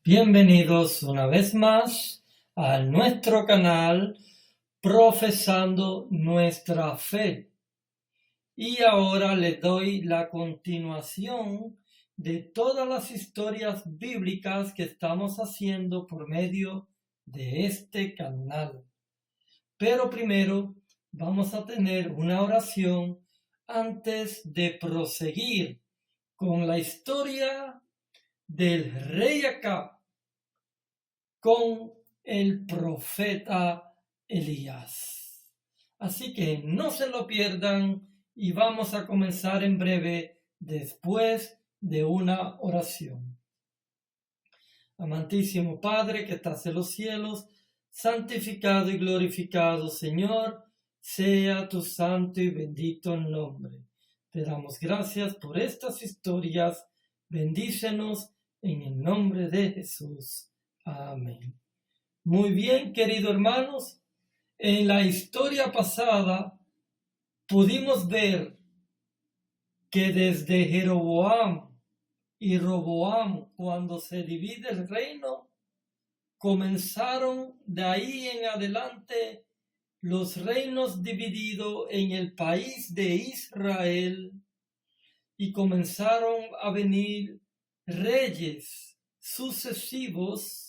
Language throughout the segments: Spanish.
Bienvenidos una vez más a nuestro canal Profesando Nuestra Fe. Y ahora les doy la continuación de todas las historias bíblicas que estamos haciendo por medio de este canal. Pero primero vamos a tener una oración antes de proseguir con la historia del rey Acab con el profeta Elías. Así que no se lo pierdan y vamos a comenzar en breve después de una oración. Amantísimo Padre que estás en los cielos, santificado y glorificado Señor, sea tu santo y bendito nombre. Te damos gracias por estas historias. Bendícenos en el nombre de Jesús. Amén. Muy bien, queridos hermanos, en la historia pasada pudimos ver que desde Jeroboam y Roboam, cuando se divide el reino, comenzaron de ahí en adelante los reinos divididos en el país de Israel y comenzaron a venir reyes sucesivos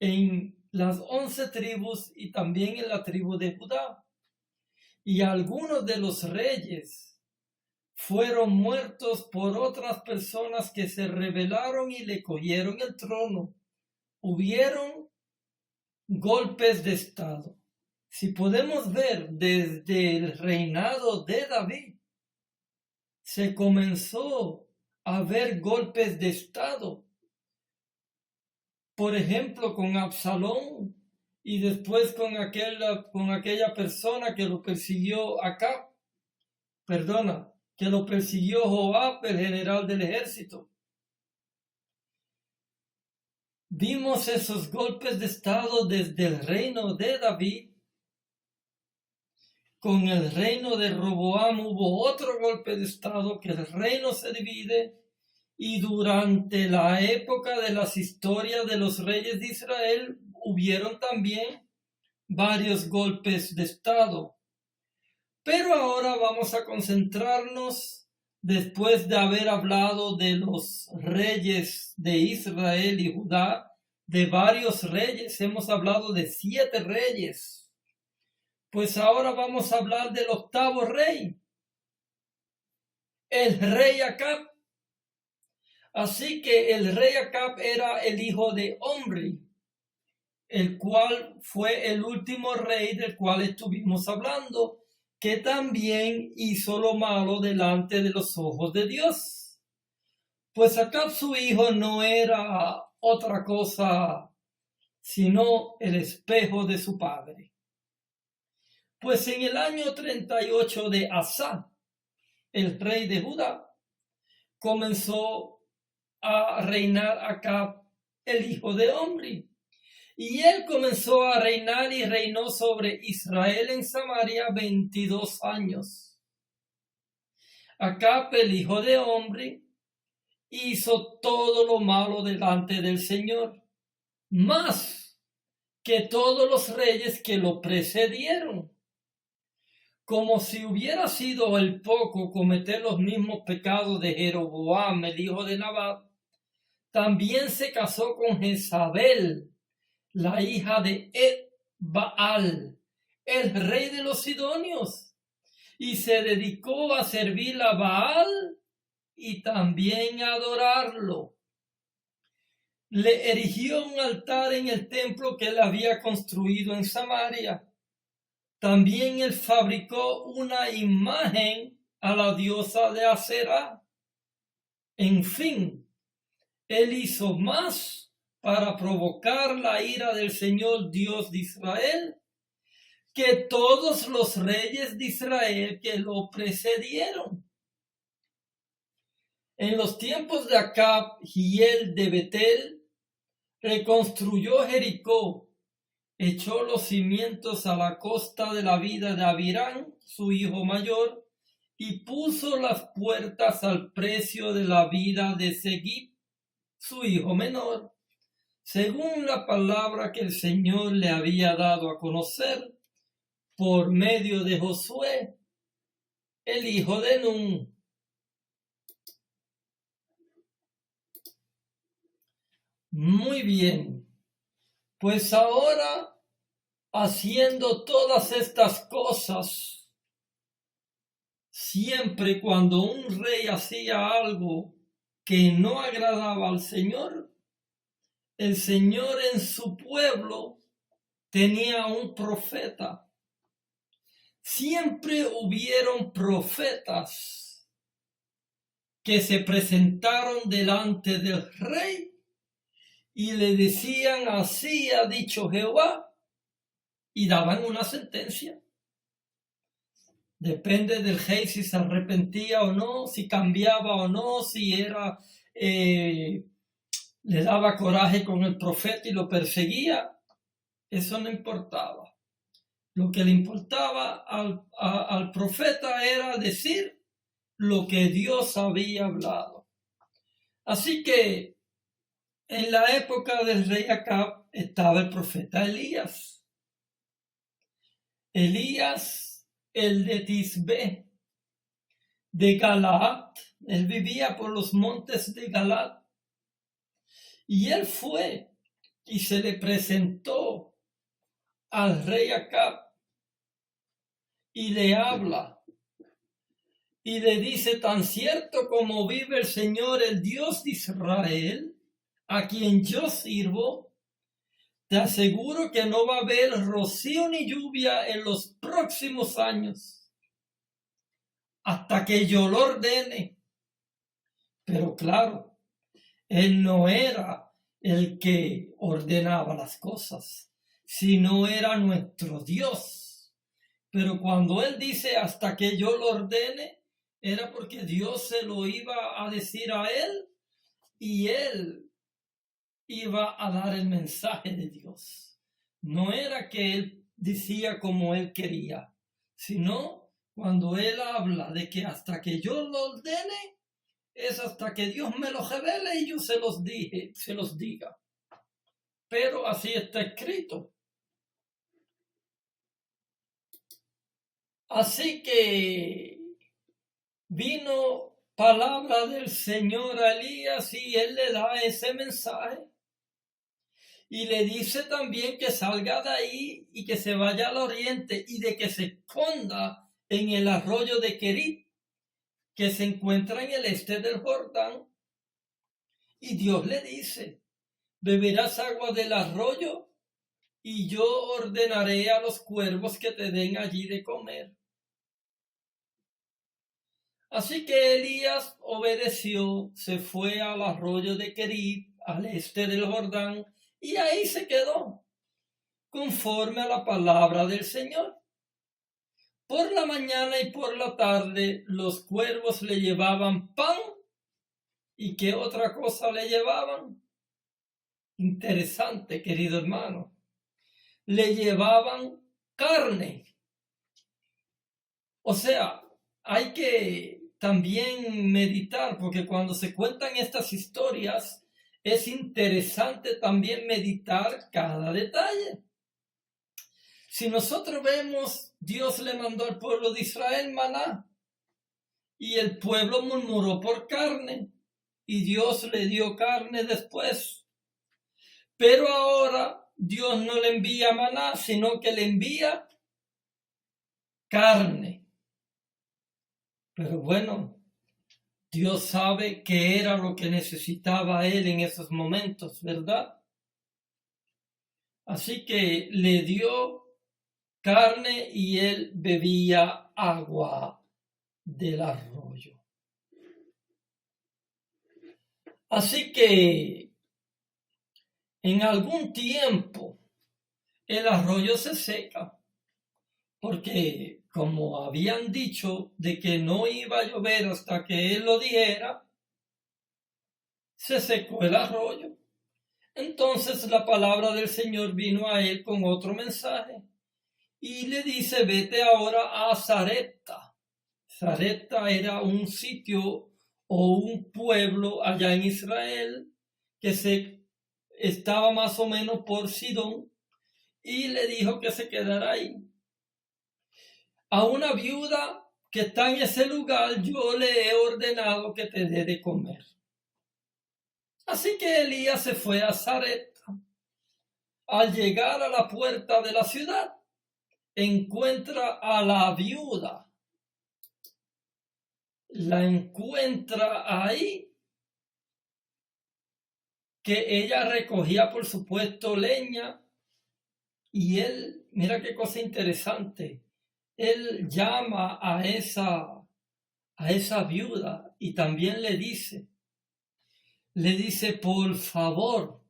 en las 11 tribus y también en la tribu de Judá. Y algunos de los reyes fueron muertos por otras personas que se rebelaron y le cogieron el trono. Hubieron golpes de estado. Si podemos ver desde el reinado de David, se comenzó a ver golpes de estado. Por ejemplo, con Absalón y después con aquella persona que lo persiguió Acab, que lo persiguió Joab, el general del ejército. Vimos esos golpes de estado desde el reino de David. Con el reino de Roboam hubo otro golpe de estado, que el reino se divide. Y durante la época de las historias de los reyes de Israel, hubieron también varios golpes de estado. Pero ahora vamos a concentrarnos, después de haber hablado de los reyes de Israel y Judá, de varios reyes, hemos hablado de 7 reyes. Pues ahora vamos a hablar del 8º rey, el rey Acab. Así que el rey Acab era el hijo de Omri, el cual fue el último rey del cual estuvimos hablando, que también hizo lo malo delante de los ojos de Dios. Pues Acab, su hijo, no era otra cosa sino el espejo de su padre. Pues en el año 38 de Asa, el rey de Judá, comenzó a reinar Acab, el hijo de Omri. Y él comenzó a reinar y reinó sobre Israel en Samaria 22 años. Acab, el hijo de Omri, hizo todo lo malo delante del Señor, más que todos los reyes que lo precedieron. Como si hubiera sido el poco cometer los mismos pecados de Jeroboam, el hijo de Nabat, también se casó con Jezabel, la hija de Baal, el rey de los sidonios, y se dedicó a servir a Baal y también a adorarlo. Le erigió un altar en el templo que él había construido en Samaria. También él fabricó una imagen a la diosa de Aserá. En fin, él hizo más para provocar la ira del Señor Dios de Israel que todos los reyes de Israel que lo precedieron. En los tiempos de Acab, Hiel de Betel reconstruyó Jericó, echó los cimientos a la costa de la vida de Abirán, su hijo mayor, y puso las puertas al precio de la vida de Seguib, su hijo menor. según la palabra que el Señor le había dado a conocer por medio de Josué, el hijo de Nun. Muy bien, pues ahora, haciendo todas estas cosas, siempre cuando un rey hacía algo que no agradaba al Señor, el Señor en su pueblo tenía un profeta. Siempre hubieron profetas que se presentaron delante del rey y le decían: así ha dicho Jehová, y daban una sentencia. Depende del rey si se arrepentía o no, si cambiaba o no, si era le daba coraje con el profeta y lo perseguía. Eso no importaba. Lo que le importaba al profeta era decir lo que Dios había hablado. Así que en la época del rey Acab estaba el profeta Elías. Elías, el de Tisbe, de Galaad. Él vivía por los montes de Galaad. Y él fue y se le presentó al rey Acab y le habla y le dice: tan cierto como vive el Señor, el Dios de Israel, a quien yo sirvo, te aseguro que no va a haber rocío ni lluvia en los próximos años, hasta que yo lo ordene. Pero claro, él no era el que ordenaba las cosas, sino era nuestro Dios. Pero cuando él dice hasta que yo lo ordene, era porque Dios se lo iba a decir a él y él iba a dar el mensaje de Dios. No era que él decía como él quería, sino cuando él habla de que hasta que yo lo ordene, es hasta que Dios me lo revele y yo se los diga. Pero así está escrito. Así que vino palabra del Señor a Elías y él le da ese mensaje. Y le dice también que salga de ahí y que se vaya al oriente y de que se esconda en el arroyo de Querit, que se encuentra en el este del Jordán. Y Dios le dice: beberás agua del arroyo y yo ordenaré a los cuervos que te den allí de comer. Así que Elías obedeció, se fue al arroyo de Querit, al este del Jordán, y ahí se quedó, conforme a la palabra del Señor. Por la mañana y por la tarde los cuervos le llevaban pan. ¿Y qué otra cosa le llevaban? Interesante, querido hermano. Le llevaban carne. O sea, hay que también meditar, porque cuando se cuentan estas historias, es interesante también meditar cada detalle. Si nosotros vemos, Dios le mandó al pueblo de Israel maná, y el pueblo murmuró por carne, y Dios le dio carne después. Pero ahora Dios no le envía maná, sino que le envía carne. Pero bueno, Dios sabe qué era lo que necesitaba él en esos momentos, ¿verdad? Así que le dio carne y él bebía agua del arroyo. Así que en algún tiempo el arroyo se seca, porque como habían dicho de que no iba a llover hasta que él lo dijera, se secó el arroyo. Entonces la palabra del Señor vino a él con otro mensaje y le dice: vete ahora a Sarepta. Sarepta era un sitio o un pueblo allá en Israel que se estaba más o menos por Sidón y le dijo que se quedara ahí. A una viuda que está en ese lugar yo le he ordenado que te dé de comer. Así que Elías se fue a Sarepta. Al llegar a la puerta de la ciudad, encuentra a la viuda. La encuentra ahí, que ella recogía, por supuesto, leña, y él, mira qué cosa interesante, él llama a esa viuda y también le dice, por favor,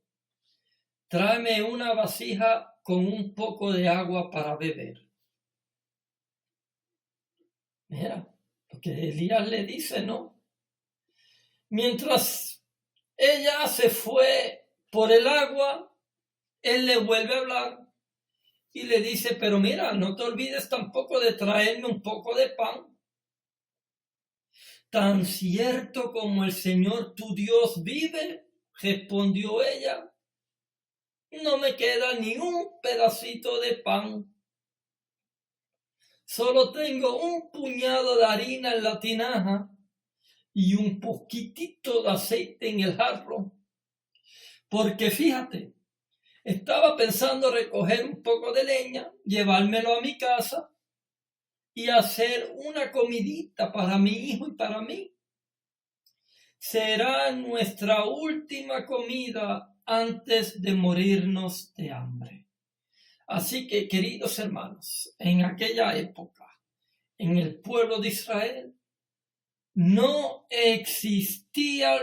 tráeme una vasija con un poco de agua para beber. Mira, lo que Elías le dice, ¿no? Mientras ella se fue por el agua, él le vuelve a hablar y le dice, pero mira, no te olvides tampoco de traerme un poco de pan. Tan cierto como el Señor tu Dios vive, respondió ella, no me queda ni un pedacito de pan. Solo tengo un puñado de harina en la tinaja y un poquitito de aceite en el jarro. Porque fíjate, estaba pensando recoger un poco de leña, llevármelo a mi casa y hacer una comidita para mi hijo y para mí. Será nuestra última comida antes de morirnos de hambre. Así que, queridos hermanos, en aquella época, en el pueblo de Israel, no existían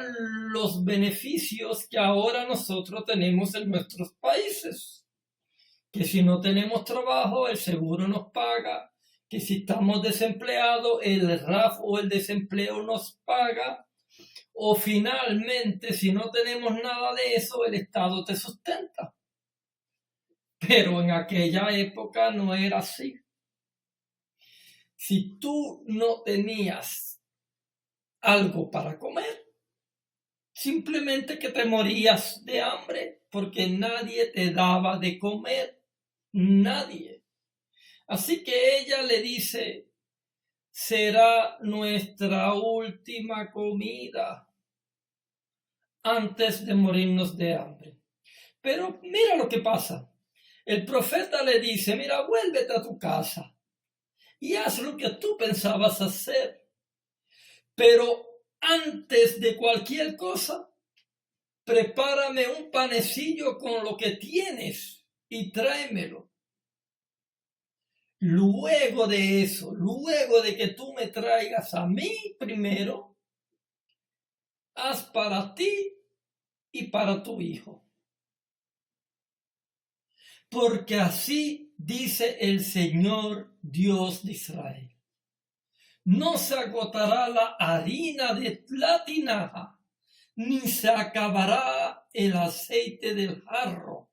los beneficios que ahora nosotros tenemos en nuestros países. Que si no tenemos trabajo, el seguro nos paga. Que si estamos desempleados, el RAF o el desempleo nos paga. O finalmente, si no tenemos nada de eso, el Estado te sustenta. Pero en aquella época no era así. Si tú no tenías algo para comer, simplemente que te morías de hambre porque nadie te daba de comer. Nadie. Así que ella le dice, será nuestra última comida antes de morirnos de hambre. Pero mira lo que pasa. El profeta le dice, mira, vuélvete a tu casa y haz lo que tú pensabas hacer. Pero antes de cualquier cosa, prepárame un panecillo con lo que tienes y tráemelo. Luego de eso, luego de que tú me traigas a mí primero, haz para ti y para tu hijo. Porque así dice el Señor Dios de Israel. No se agotará la harina de la tinaja, ni se acabará el aceite del jarro,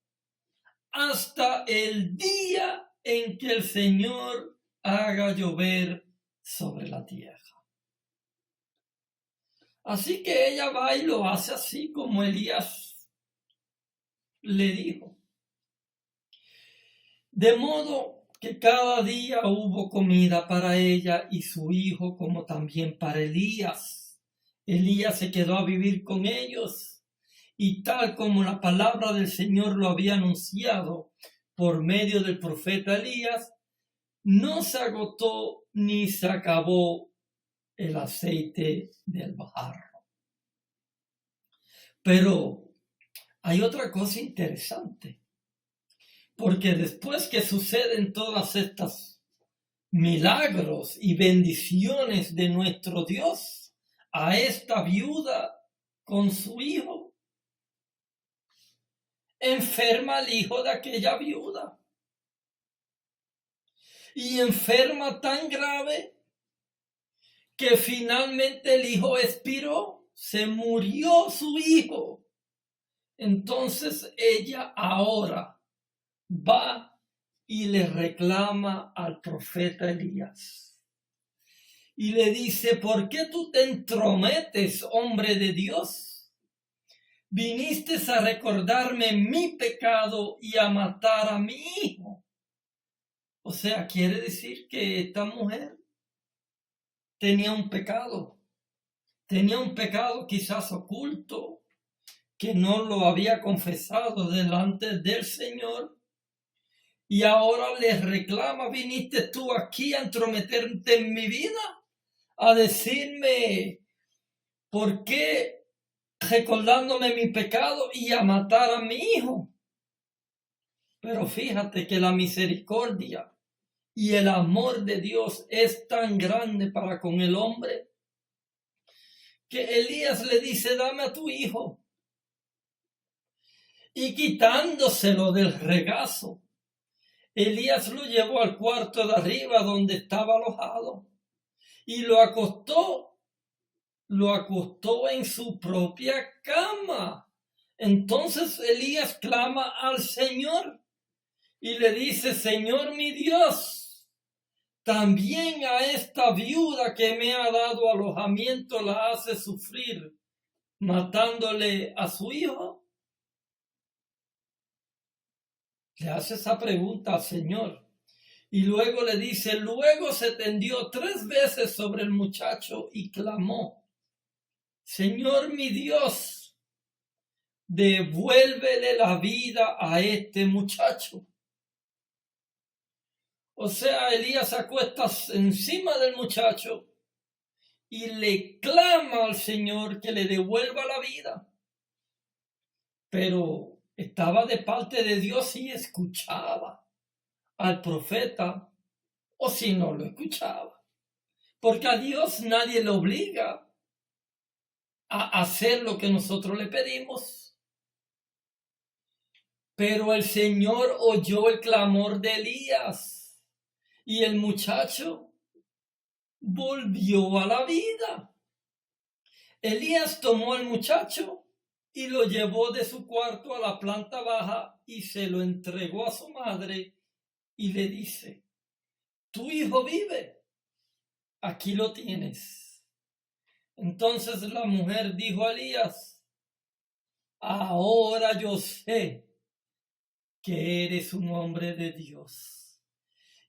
hasta el día en que el Señor haga llover sobre la tierra. Así que ella va y lo hace así como Elías le dijo. De modo que cada día hubo comida para ella y su hijo, como también para Elías. Elías se quedó a vivir con ellos, y tal como la palabra del Señor lo había anunciado por medio del profeta Elías, no se agotó ni se acabó el aceite del jarro. Pero hay otra cosa interesante. Porque después que suceden todas estas milagros y bendiciones de nuestro Dios a esta viuda con su hijo, enferma el hijo de aquella viuda. Y enferma tan grave que finalmente el hijo expiró, se murió su hijo. Entonces ella ahora va y le reclama al profeta Elías. Y le dice, ¿por qué tú te entrometes, hombre de Dios? viniste a recordarme mi pecado y a matar a mi hijo. O sea, quiere decir que esta mujer tenía un pecado quizás oculto, que no lo había confesado delante del Señor, y ahora le reclama: viniste tú aquí a entrometerte en mi vida, a decirme por qué, recordándome mi pecado y a matar a mi hijo. Pero fíjate que la misericordia y el amor de Dios es tan grande para con el hombre, que Elías le dice: dame a tu hijo. Y quitándoselo del regazo, Elías lo llevó al cuarto de arriba donde estaba alojado y lo acostó en su propia cama. Entonces Elías clama al Señor y le dice: Señor mi Dios, también a esta viuda que me ha dado alojamiento la hace sufrir, matándole a su hijo. Le hace esa pregunta al Señor. Y luego le dice: luego se tendió 3 veces sobre el muchacho y clamó: Señor mi Dios, devuélvele la vida a este muchacho. O sea, Elías se acuesta encima del muchacho y le clama al Señor que le devuelva la vida. Pero estaba de parte de Dios y escuchaba al profeta, o si no lo escuchaba. Porque a Dios nadie le obliga a hacer lo que nosotros le pedimos. Pero el Señor oyó el clamor de Elías y el muchacho volvió a la vida. Elías tomó al muchacho y lo llevó de su cuarto a la planta baja y se lo entregó a su madre y le dice: tu hijo vive, aquí lo tienes. Entonces la mujer dijo a Elías: ahora yo sé que eres un hombre de Dios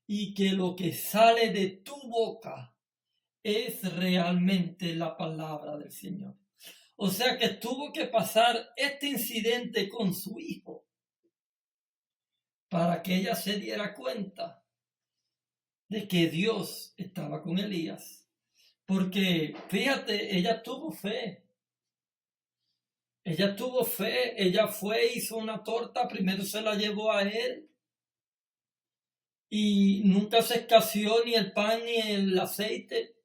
y que lo que sale de tu boca es realmente la palabra del Señor. O sea que tuvo que pasar este incidente con su hijo para que ella se diera cuenta de que Dios estaba con Elías. Porque, fíjate, ella tuvo fe. Ella fue, hizo una torta, primero se la llevó a él y nunca se escaseó ni el pan ni el aceite.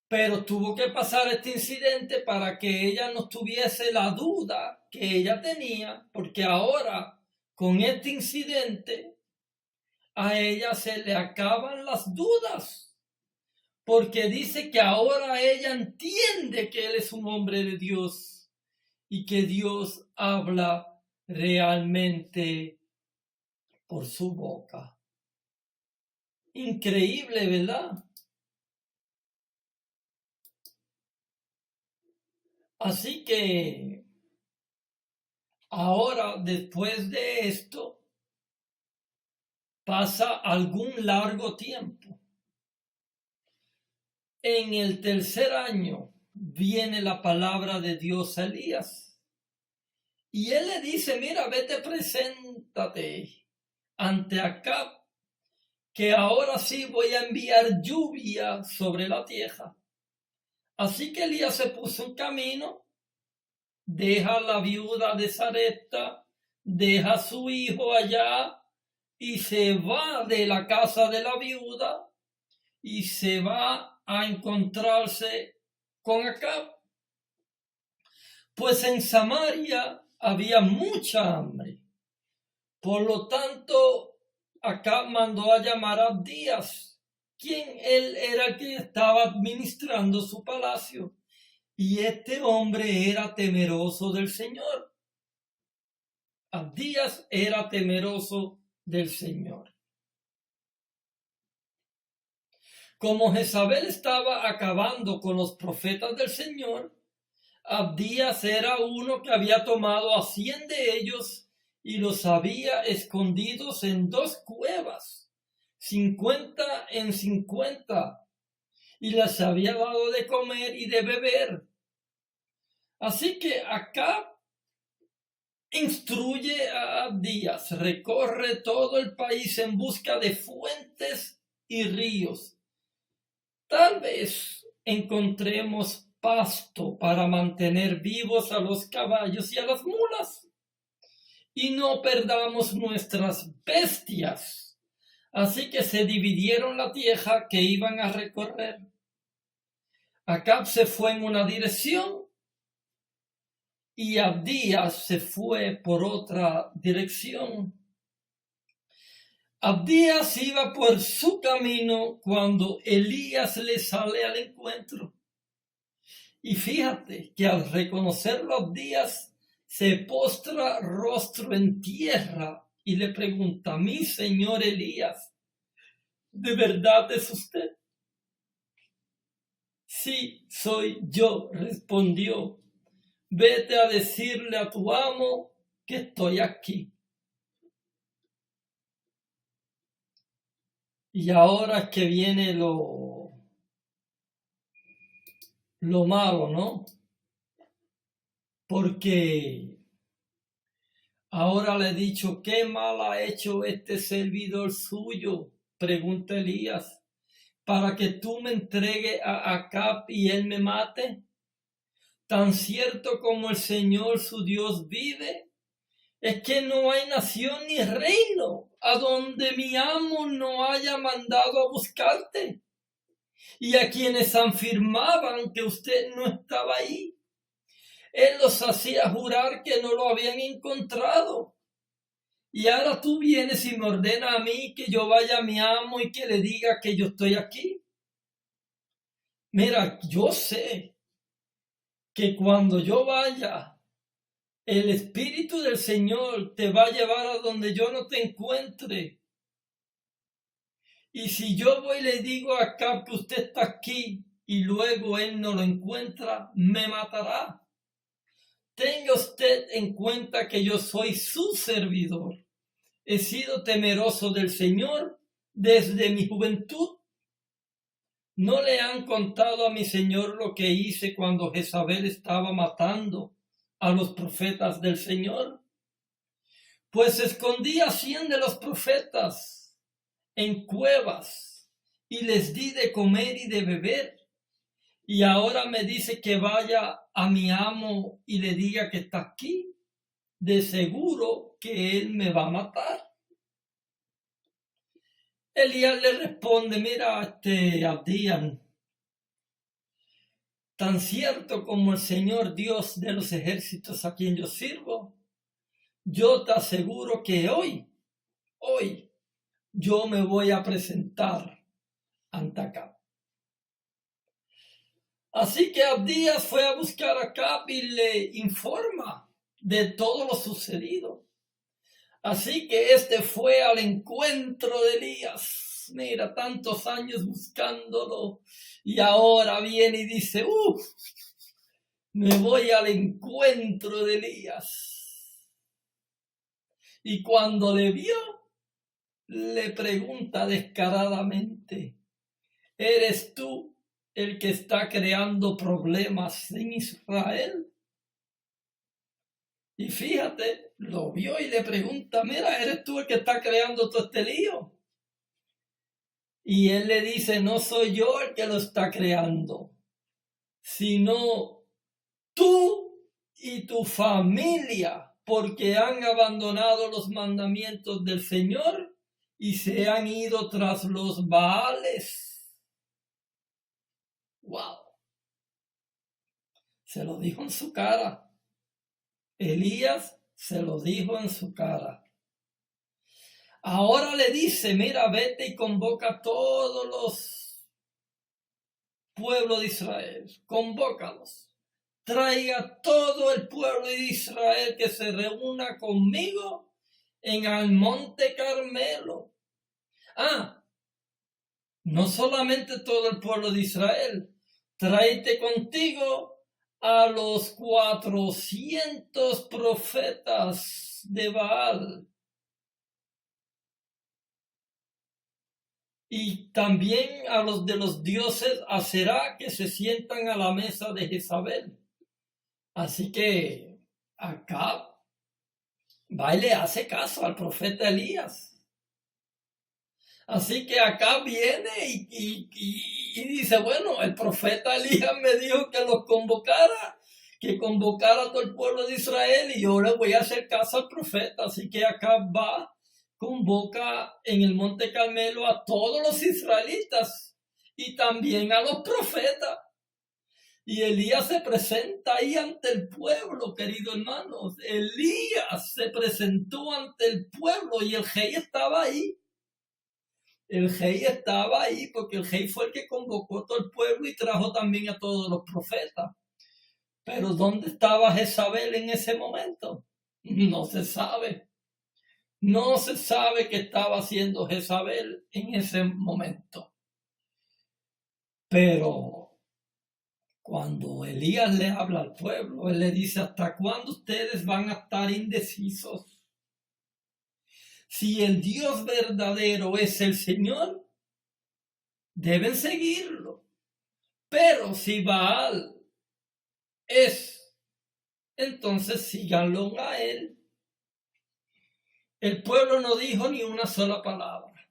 Pero tuvo que pasar este incidente para que ella no tuviese la duda que ella tenía, porque ahora, con este incidente, a ella se le acaban las dudas, porque dice que ahora ella entiende que él es un hombre de Dios y que Dios habla realmente por su boca. Increíble, ¿verdad? Así que ahora, después de esto, pasa algún largo tiempo. En el 3er año viene la palabra de Dios a Elías. Y él le dice: mira, vete, preséntate ante Acab, que ahora sí voy a enviar lluvia sobre la tierra. Así que Elías se puso en camino, deja a la viuda de Sarepta, deja a su hijo allá y se va de la casa de la viuda y se va a encontrarse con Acab. Pues en Samaria había mucha hambre. Por lo tanto, Acab mandó a llamar a Abdías, quien él era el que estaba administrando su palacio. Y este hombre era temeroso del Señor. Abdías era temeroso del Señor. Como Jezabel estaba acabando con los profetas del Señor, Abdías era uno que había tomado a 100 de ellos y los había escondidos en 2 cuevas, 50 en 50, y les había dado de comer y de beber. Así que Acab instruye a Abdías, recorre todo el país en busca de fuentes y ríos. Tal vez encontremos pasto para mantener vivos a los caballos y a las mulas, y no perdamos nuestras bestias. Así que se dividieron la tierra que iban a recorrer. Acab se fue en una dirección y Abdías se fue por otra dirección. Abdías iba por su camino cuando Elías le sale al encuentro. Y fíjate que al reconocerlo Abdías se postra rostro en tierra y le pregunta: mi señor Elías, ¿de verdad es usted? Sí, soy yo, respondió. Vete a decirle a tu amo que estoy aquí. Y ahora que viene lo malo, ¿no? Porque ahora le he dicho: ¿qué mal ha hecho este servidor suyo? Pregunta Elías, para que tú me entregues a Acab y él me mate. Tan cierto como el Señor su Dios vive, es que no hay nación ni reino a donde mi amo no haya mandado a buscarte, y a quienes afirmaban que usted no estaba ahí, él los hacía jurar que no lo habían encontrado. Y ahora tú vienes y me ordenas a mí que yo vaya a mi amo y que le diga que yo estoy aquí. Mira, yo sé que cuando yo vaya, el Espíritu del Señor te va a llevar a donde yo no te encuentre. Y si yo voy y le digo acá que usted está aquí y luego él no lo encuentra, me matará. Tenga usted en cuenta que yo soy su servidor. He sido temeroso del Señor desde mi juventud. ¿No le han contado a mi Señor lo que hice cuando Jezabel estaba matando a los profetas del Señor? Pues escondí a 100 de los profetas en cuevas y les di de comer y de beber. Y ahora me dice que vaya a mi amo y le diga que está aquí. De seguro que él me va a matar. Elías le responde: mira, Abdías, tan cierto como el Señor Dios de los ejércitos a quien yo sirvo, yo te aseguro que hoy, yo me voy a presentar ante Acab. Así que Abdías fue a buscar a Acab y le informa de todo lo sucedido. Así que este fue al encuentro de Elías. Mira, tantos años buscándolo y ahora viene y dice: me voy al encuentro de Elías. Y cuando le vio, le pregunta descaradamente: ¿eres tú el que está creando problemas en Israel? Y fíjate, lo vio y le pregunta: mira, ¿eres tú el que está creando todo este lío? Y él le dice: no soy yo el que lo está creando, sino tú y tu familia, porque han abandonado los mandamientos del Señor y se han ido tras los Baales. ¡Wow! Se lo dijo en su cara. Elías se lo dijo en su cara. Ahora le dice: mira, vete y convoca a todos los pueblos de Israel. Convócalos. Traiga todo el pueblo de Israel que se reúna conmigo en el monte Carmelo. No solamente todo el pueblo de Israel. Tráete contigo a los 400 profetas de Baal. Y también a los de los dioses Aserá que se sientan a la mesa de Jezabel. Así que Acab va y le hace caso al profeta Elías. Así que Acab viene y dice, bueno, el profeta Elías me dijo que los convocara, que convocara a todo el pueblo de Israel y yo le voy a hacer caso al profeta. Así que Acab va, convoca en el Monte Carmelo a todos los israelitas y también a los profetas. Y Elías se presenta ahí ante el pueblo, queridos hermanos. Elías se presentó ante el pueblo y el rey estaba ahí. El rey estaba ahí porque el rey fue el que convocó a todo el pueblo y trajo también a todos los profetas. Pero ¿dónde estaba Jezabel en ese momento? No se sabe. No se sabe qué estaba haciendo Jezabel en ese momento. Pero cuando Elías le habla al pueblo, él le dice, ¿hasta cuándo ustedes van a estar indecisos? Si el Dios verdadero es el Señor, deben seguirlo. Pero si Baal es, entonces síganlo a él. El pueblo no dijo ni una sola palabra.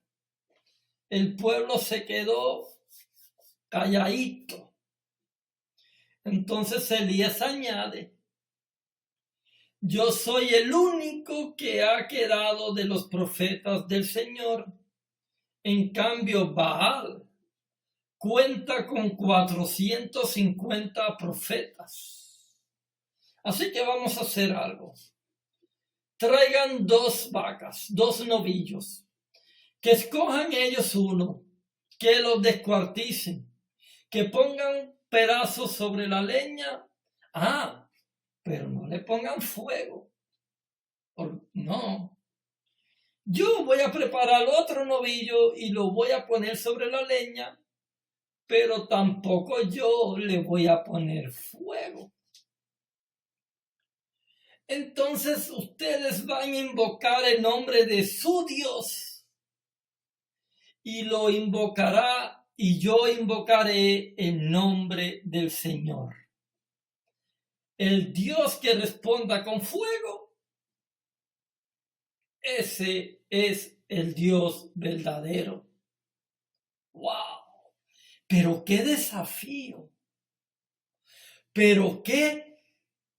El pueblo se quedó calladito. Entonces Elías añade, yo soy el único que ha quedado de los profetas del Señor. En cambio, Baal cuenta con 450 profetas. Así que vamos a hacer algo. Traigan 2 vacas, 2 novillos, que escojan ellos uno, que los descuarticen, que pongan pedazos sobre la leña. Pero no le pongan fuego. No. Yo voy a preparar otro novillo y lo voy a poner sobre la leña, pero tampoco yo le voy a poner fuego. Entonces ustedes van a invocar el nombre de su Dios y lo invocará y yo invocaré el nombre del Señor. El Dios que responda con fuego, ese es el Dios verdadero. ¡Wow! Pero qué desafío, pero qué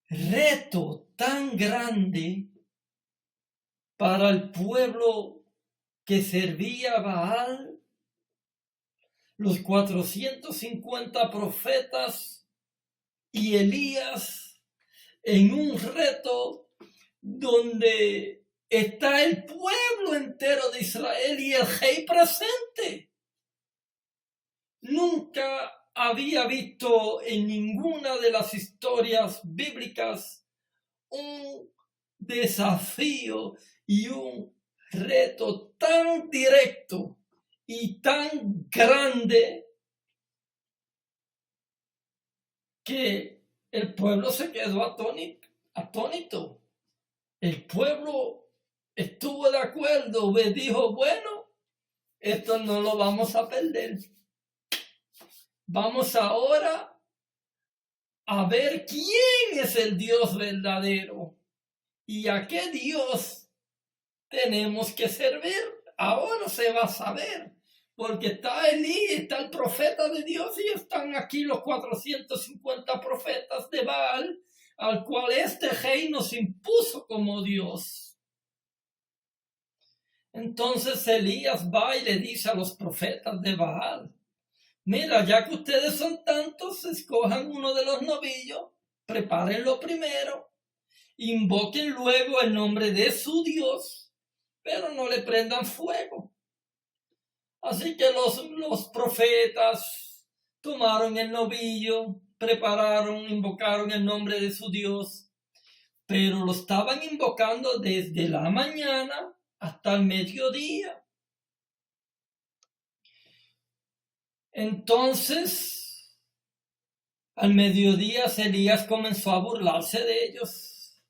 reto tan grande para el pueblo que servía a Baal, los 450 profetas y Elías en un reto donde está el pueblo entero de Israel y el rey presente. Nunca había visto en ninguna de las historias bíblicas un desafío y un reto tan directo y tan grande que el pueblo se quedó atónito. El pueblo estuvo de acuerdo, dijo, bueno, esto no lo vamos a perder. Vamos ahora a ver quién es el Dios verdadero y a qué Dios tenemos que servir. Ahora se va a saber, porque está Elí, está el profeta de Dios y están aquí los 450 profetas de Baal, al cual este rey nos impuso como Dios. Entonces Elías va y le dice a los profetas de Baal, mira, ya que ustedes son tantos, escojan uno de los novillos, prepárenlo primero, invoquen luego el nombre de su Dios, pero no le prendan fuego. Así que los profetas tomaron el novillo, prepararon, invocaron el nombre de su Dios, pero lo estaban invocando desde la mañana hasta el mediodía. Entonces, Al mediodía Elías comenzó a burlarse de ellos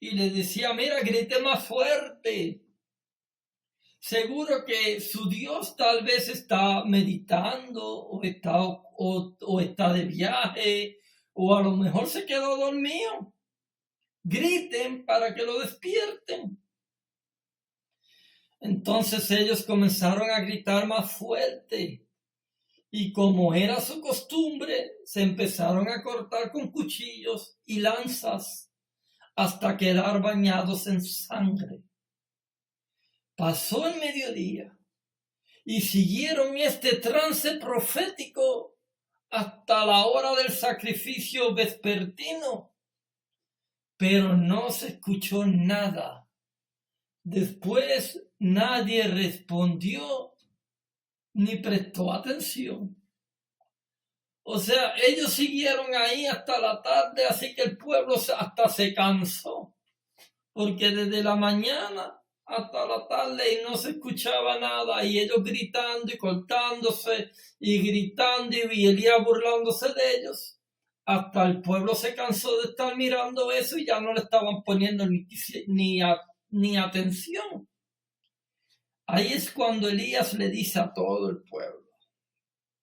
y le decía, mira, grite más fuerte. Seguro que su Dios tal vez está meditando o está de viaje o a lo mejor se quedó dormido. Griten para que lo despierten. Entonces ellos comenzaron a gritar más fuerte y como era su costumbre, se empezaron a cortar con cuchillos y lanzas hasta quedar bañados en sangre. Pasó el mediodía y siguieron este trance profético hasta la hora del sacrificio vespertino, pero no se escuchó nada. Después nadie respondió ni prestó atención. O sea, ellos siguieron ahí hasta la tarde, así que el pueblo hasta se cansó, porque desde la mañana hasta la tarde y no se escuchaba nada, y ellos gritando y cortándose, y gritando, y Elías burlándose de ellos, hasta el pueblo se cansó de estar mirando eso y ya no le estaban poniendo ni atención. Ahí es cuando Elías le dice a todo el pueblo,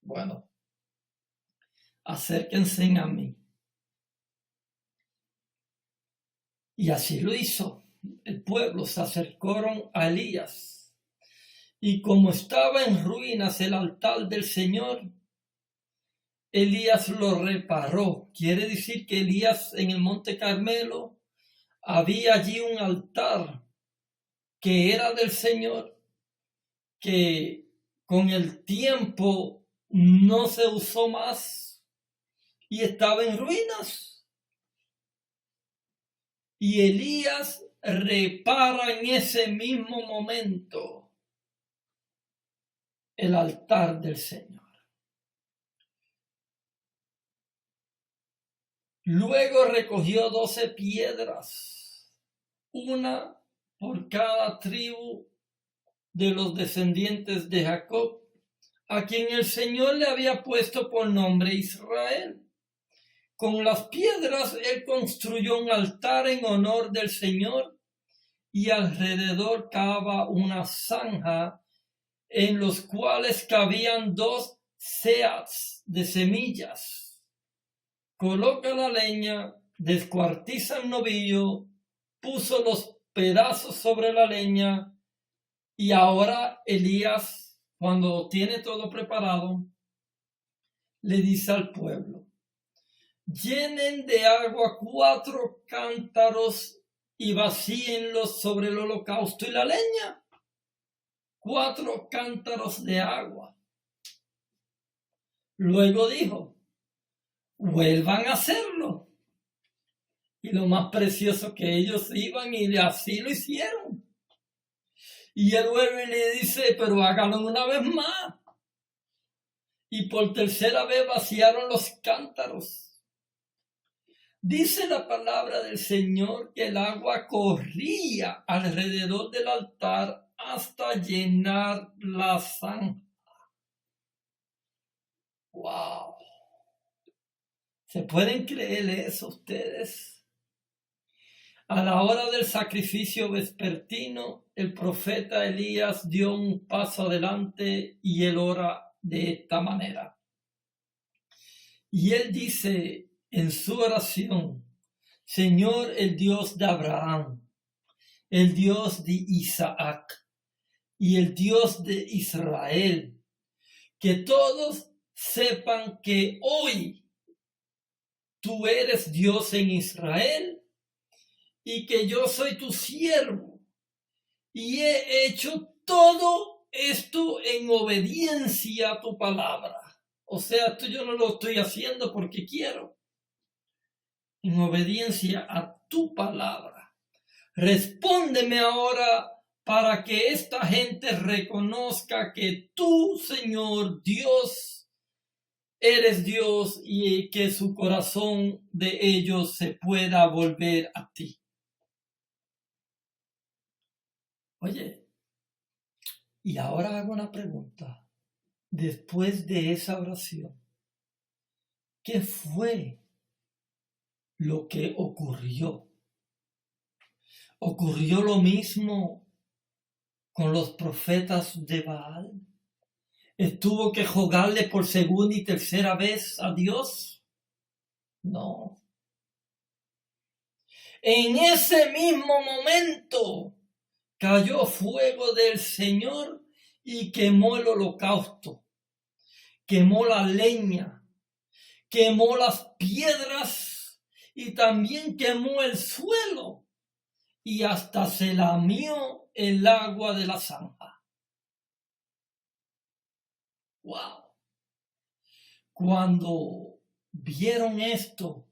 bueno, acérquense a mí. Y así lo hizo. El pueblo se acercaron a Elías. Y como estaba en ruinas el altar del Señor, Elías lo reparó. Quiere decir que Elías en el Monte Carmelo había allí un altar que era del Señor, que con el tiempo no se usó más y estaba en ruinas. Y Elías repara en ese mismo momento el altar del Señor. Luego recogió 12 piedras, una por cada tribu de los descendientes de Jacob, a quien el Señor le había puesto por nombre Israel. Con las piedras él construyó un altar en honor del Señor y alrededor cava una zanja en los cuales cabían 2 seas de semillas. Coloca la leña, descuartiza el novillo, puso los pedazos sobre la leña y ahora Elías, cuando tiene todo preparado, le dice al pueblo, llenen de agua 4 cántaros y vacíenlos sobre el holocausto y la leña. 4 cántaros de agua. Luego dijo, vuelvan a hacerlo. Y lo más precioso que ellos iban y así lo hicieron. Y él vuelve y le dice, pero háganlo una vez más. Y por tercera vez vaciaron los cántaros. Dice la palabra del Señor que el agua corría alrededor del altar hasta llenar la zanja. ¡Wow! ¿Se pueden creer eso ustedes? A la hora del sacrificio vespertino, el profeta Elías dio un paso adelante y él ora de esta manera. Y él dice en su oración, Señor, el Dios de Abraham, el Dios de Isaac y el Dios de Israel, que todos sepan que hoy tú eres Dios en Israel y que yo soy tu siervo y he hecho todo esto en obediencia a tu palabra. O sea, esto yo no lo estoy haciendo porque quiero. En obediencia a tu palabra. Respóndeme ahora para que esta gente reconozca que tú, Señor Dios, eres Dios y que su corazón de ellos se pueda volver a ti. Oye, y ahora hago una pregunta. Después de esa oración, ¿Qué fue lo que ocurrió? ¿Ocurrió lo mismo con los profetas de Baal? ¿Tuvo que rogarle por segunda y tercera vez a Dios? No. En ese mismo momento cayó fuego del Señor y quemó el holocausto, quemó la leña, quemó las piedras y también quemó el suelo y hasta se lamió el agua de la zanja. ¡Wow! Cuando vieron esto,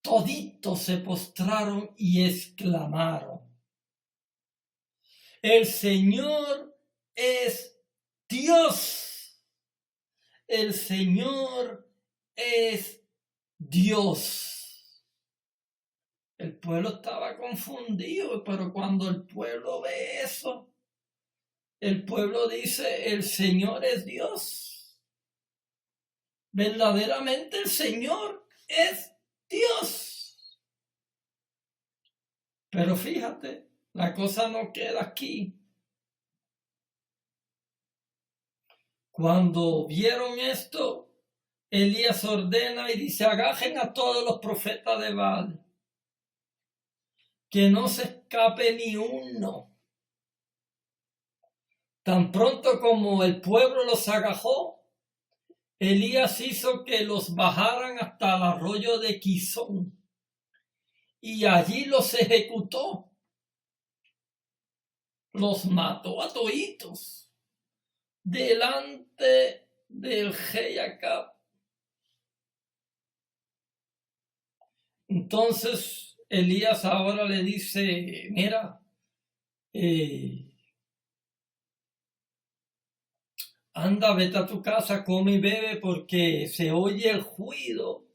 toditos se postraron y exclamaron: el Señor es Dios. El Señor es Dios. El pueblo estaba confundido, pero cuando el pueblo ve eso, el pueblo dice: el Señor es Dios. Verdaderamente el Señor es Dios. Pero fíjate, la cosa no queda aquí. Cuando vieron esto, Elías ordena y dice: agajen a todos los profetas de Baal, que no se escape ni uno. Tan pronto como el pueblo los agajó, Elías hizo que los bajaran hasta el arroyo de Quizón y allí los ejecutó. Los mató a toditos delante del rey Acab. Entonces Elías ahora le dice: mira, anda, vete a tu casa, come y bebe, porque se oye el ruido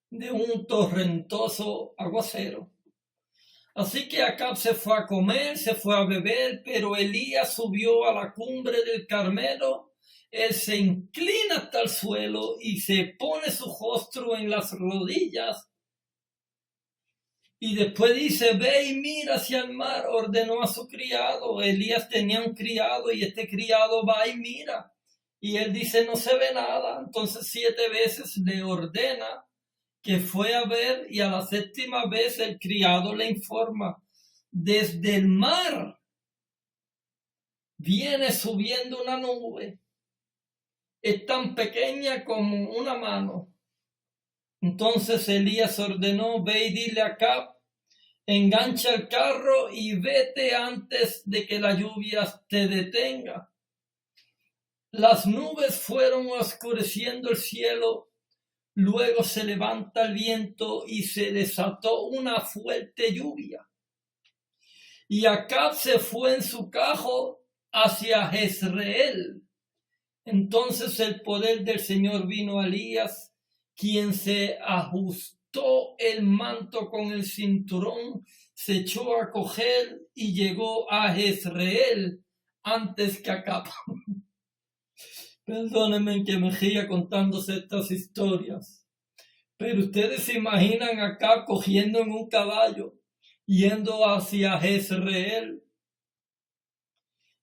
de un torrentoso aguacero. Así que Acab se fue a comer, se fue a beber, pero Elías subió a la cumbre del Carmelo. Él se inclina hasta el suelo y se pone su rostro en las rodillas. Y después dice: ve y mira hacia el mar. Ordenó a su criado. Elías tenía un criado y este criado va y mira. Y él dice: no se ve nada. Entonces 7 veces le ordena que fue a ver, y a la 7ª vez el criado le informa: desde el mar viene subiendo una nube, es tan pequeña como una mano. Entonces Elías ordenó: ve y dile a Acab, engancha el carro y vete antes de que la lluvia te detenga. Las nubes fueron oscureciendo el cielo. Luego se levanta el viento y se desató una fuerte lluvia. Y Acab se fue en su carro hacia Jezreel. Entonces el poder del Señor vino a Elías, quien se ajustó el manto con el cinturón, se echó a coger y llegó a Jezreel antes que Acab. Perdónenme que me ría contándose estas historias, pero ustedes se imaginan acá cogiendo en un caballo, yendo hacia Jezreel,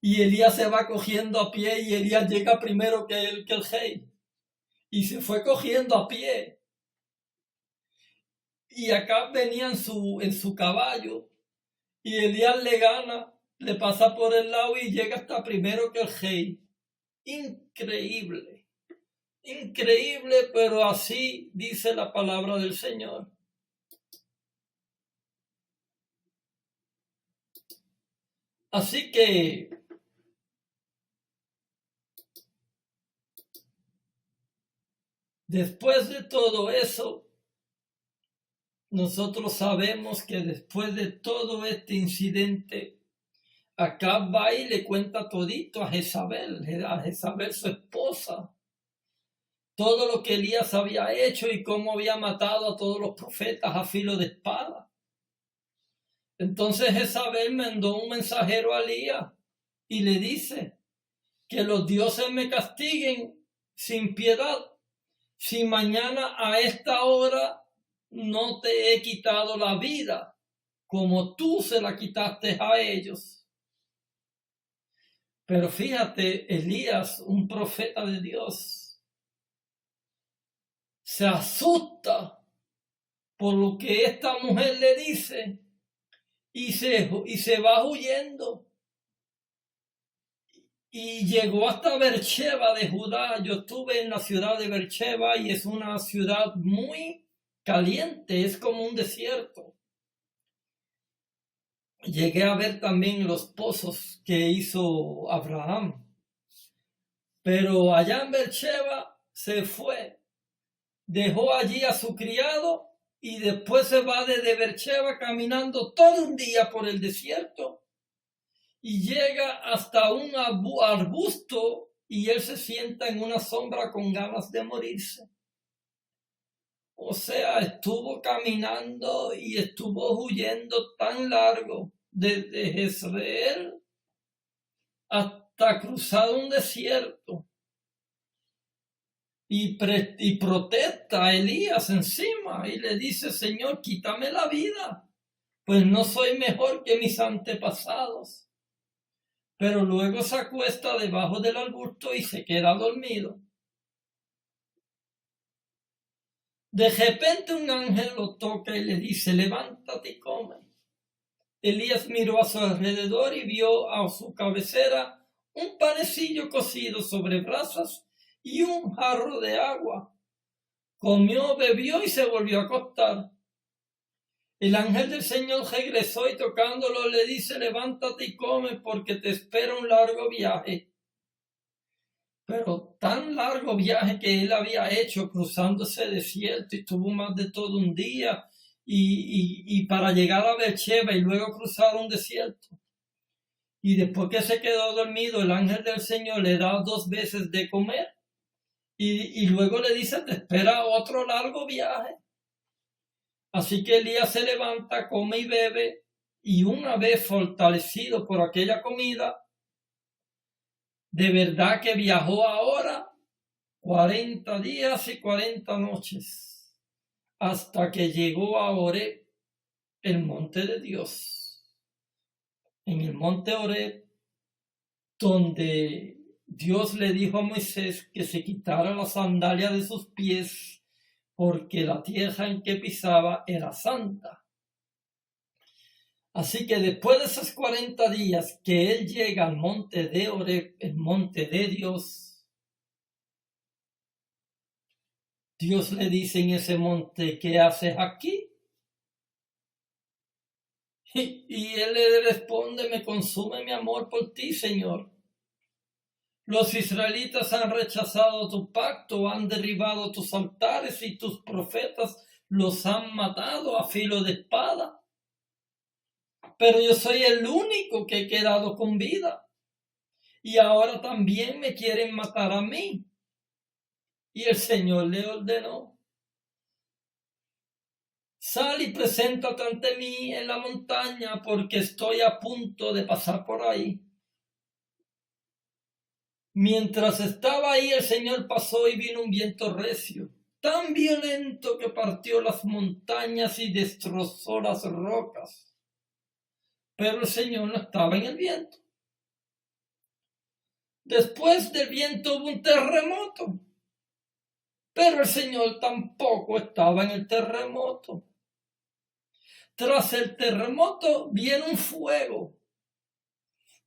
y Elías se va cogiendo a pie, y Elías llega primero que el rey, y se fue cogiendo a pie, y acá venía en su caballo, y Elías le gana, le pasa por el lado y llega hasta primero que el rey. Increíble, increíble, pero así dice la palabra del Señor. Así que después de todo eso, nosotros sabemos que después de todo este incidente, Acab va y le cuenta todito a Jezabel su esposa, todo lo que Elías había hecho y cómo había matado a todos los profetas a filo de espada. Entonces Jezabel mandó un mensajero a Elías y le dice: que los dioses me castiguen sin piedad si mañana a esta hora no te he quitado la vida, como tú se la quitaste a ellos? Pero fíjate, Elías, un profeta de Dios, se asusta por lo que esta mujer le dice y se va huyendo. Y llegó hasta Beersheba de Judá. Yo estuve en la ciudad de Beersheba y es una ciudad muy caliente, es como un desierto. Llegué a ver también los pozos que hizo Abraham. Pero allá en Beersheba se fue, dejó allí a su criado y después se va desde Beersheba caminando todo un día por el desierto. Y llega hasta un arbusto y él se sienta en una sombra con ganas de morirse. O sea, estuvo caminando y estuvo huyendo tan largo desde Jezreel hasta cruzar un desierto. Y protesta a Elías encima y le dice: Señor, quítame la vida, pues no soy mejor que mis antepasados. Pero luego se acuesta debajo del arbusto y se queda dormido. De repente un ángel lo toca y le dice: levántate y come. Elías miró a su alrededor y vio a su cabecera un panecillo cocido sobre brasas y un jarro de agua. Comió, bebió y se volvió a acostar. El ángel del Señor regresó y tocándolo le dice: levántate y come, porque te espera un largo viaje. Pero tan largo viaje que él había hecho cruzando ese desierto y estuvo más de todo un día y para llegar a Beersheba y luego cruzar un desierto. Y después que se quedó dormido, el ángel del Señor le da 2 veces de comer y luego le dice: te espera otro largo viaje. Así que Elías se levanta, come y bebe, y una vez fortalecido por aquella comida, de verdad que viajó ahora 40 días y 40 noches, hasta que llegó a Horeb, el monte de Dios. En el monte Horeb, donde Dios le dijo a Moisés que se quitara la sandalia de sus pies, porque la tierra en que pisaba era santa. Así que después de esos 40 días que él llega al monte de Horeb, el monte de Dios, Dios le dice en ese monte: ¿qué haces aquí? Y él le responde: me consume mi amor por ti, Señor. Los israelitas han rechazado tu pacto, han derribado tus altares y tus profetas los han matado a filo de espada. Pero yo soy el único que he quedado con vida. Y ahora también me quieren matar a mí. Y el Señor le ordenó: sal y preséntate ante mí en la montaña, porque estoy a punto de pasar por ahí. Mientras estaba ahí, el Señor pasó y vino un viento recio, tan violento que partió las montañas y destrozó las rocas. Pero el Señor no estaba en el viento. Después del viento hubo un terremoto, pero el Señor tampoco estaba en el terremoto. Tras el terremoto viene un fuego,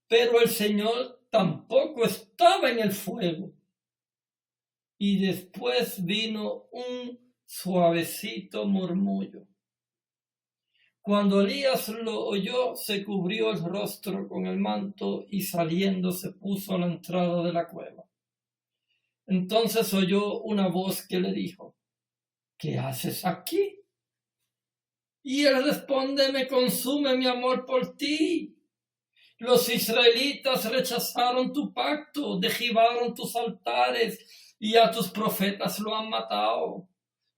pero el Señor tampoco estaba en el fuego. Y después vino un suavecito murmullo. Cuando Elías lo oyó, se cubrió el rostro con el manto y saliendo se puso a la entrada de la cueva. Entonces oyó una voz que le dijo: ¿qué haces aquí? Y él responde: me consume mi amor por ti. Los israelitas rechazaron tu pacto, derribaron tus altares y a tus profetas lo han matado.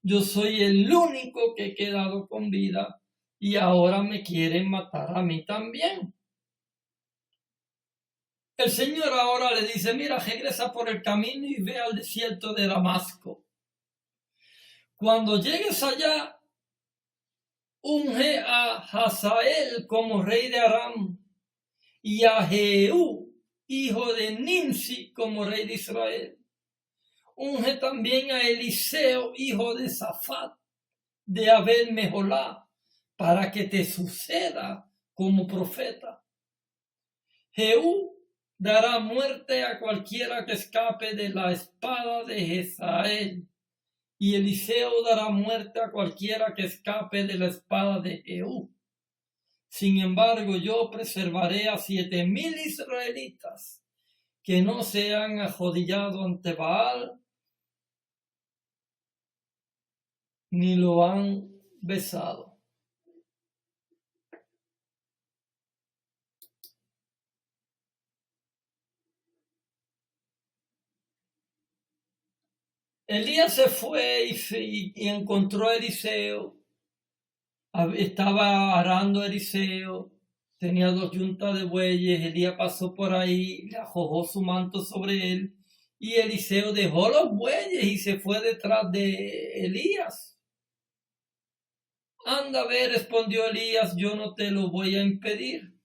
Yo soy el único que he quedado con vida y ahora me quieren matar a mí también. El Señor ahora le dice: mira, regresa por el camino y ve al desierto de Damasco. Cuando llegues allá, unge a Hazael como rey de Aram y a Jehú, hijo de Nimsi, como rey de Israel. Unge también a Eliseo, hijo de Safat, de Abel Meholá, para que te suceda como profeta. Jehú dará muerte a cualquiera que escape de la espada de Jezreel, y Eliseo dará muerte a cualquiera que escape de la espada de Jehú. Sin embargo, yo preservaré a 7,000 israelitas que no se han arrodillado ante Baal ni lo han besado. Elías se fue y encontró a Eliseo. Estaba arando Eliseo, tenía 2 yuntas de bueyes. Elías pasó por ahí, le arrojó su manto sobre él, y Eliseo dejó los bueyes y se fue detrás de Elías. Anda a ver, respondió Elías, yo no te lo voy a impedir.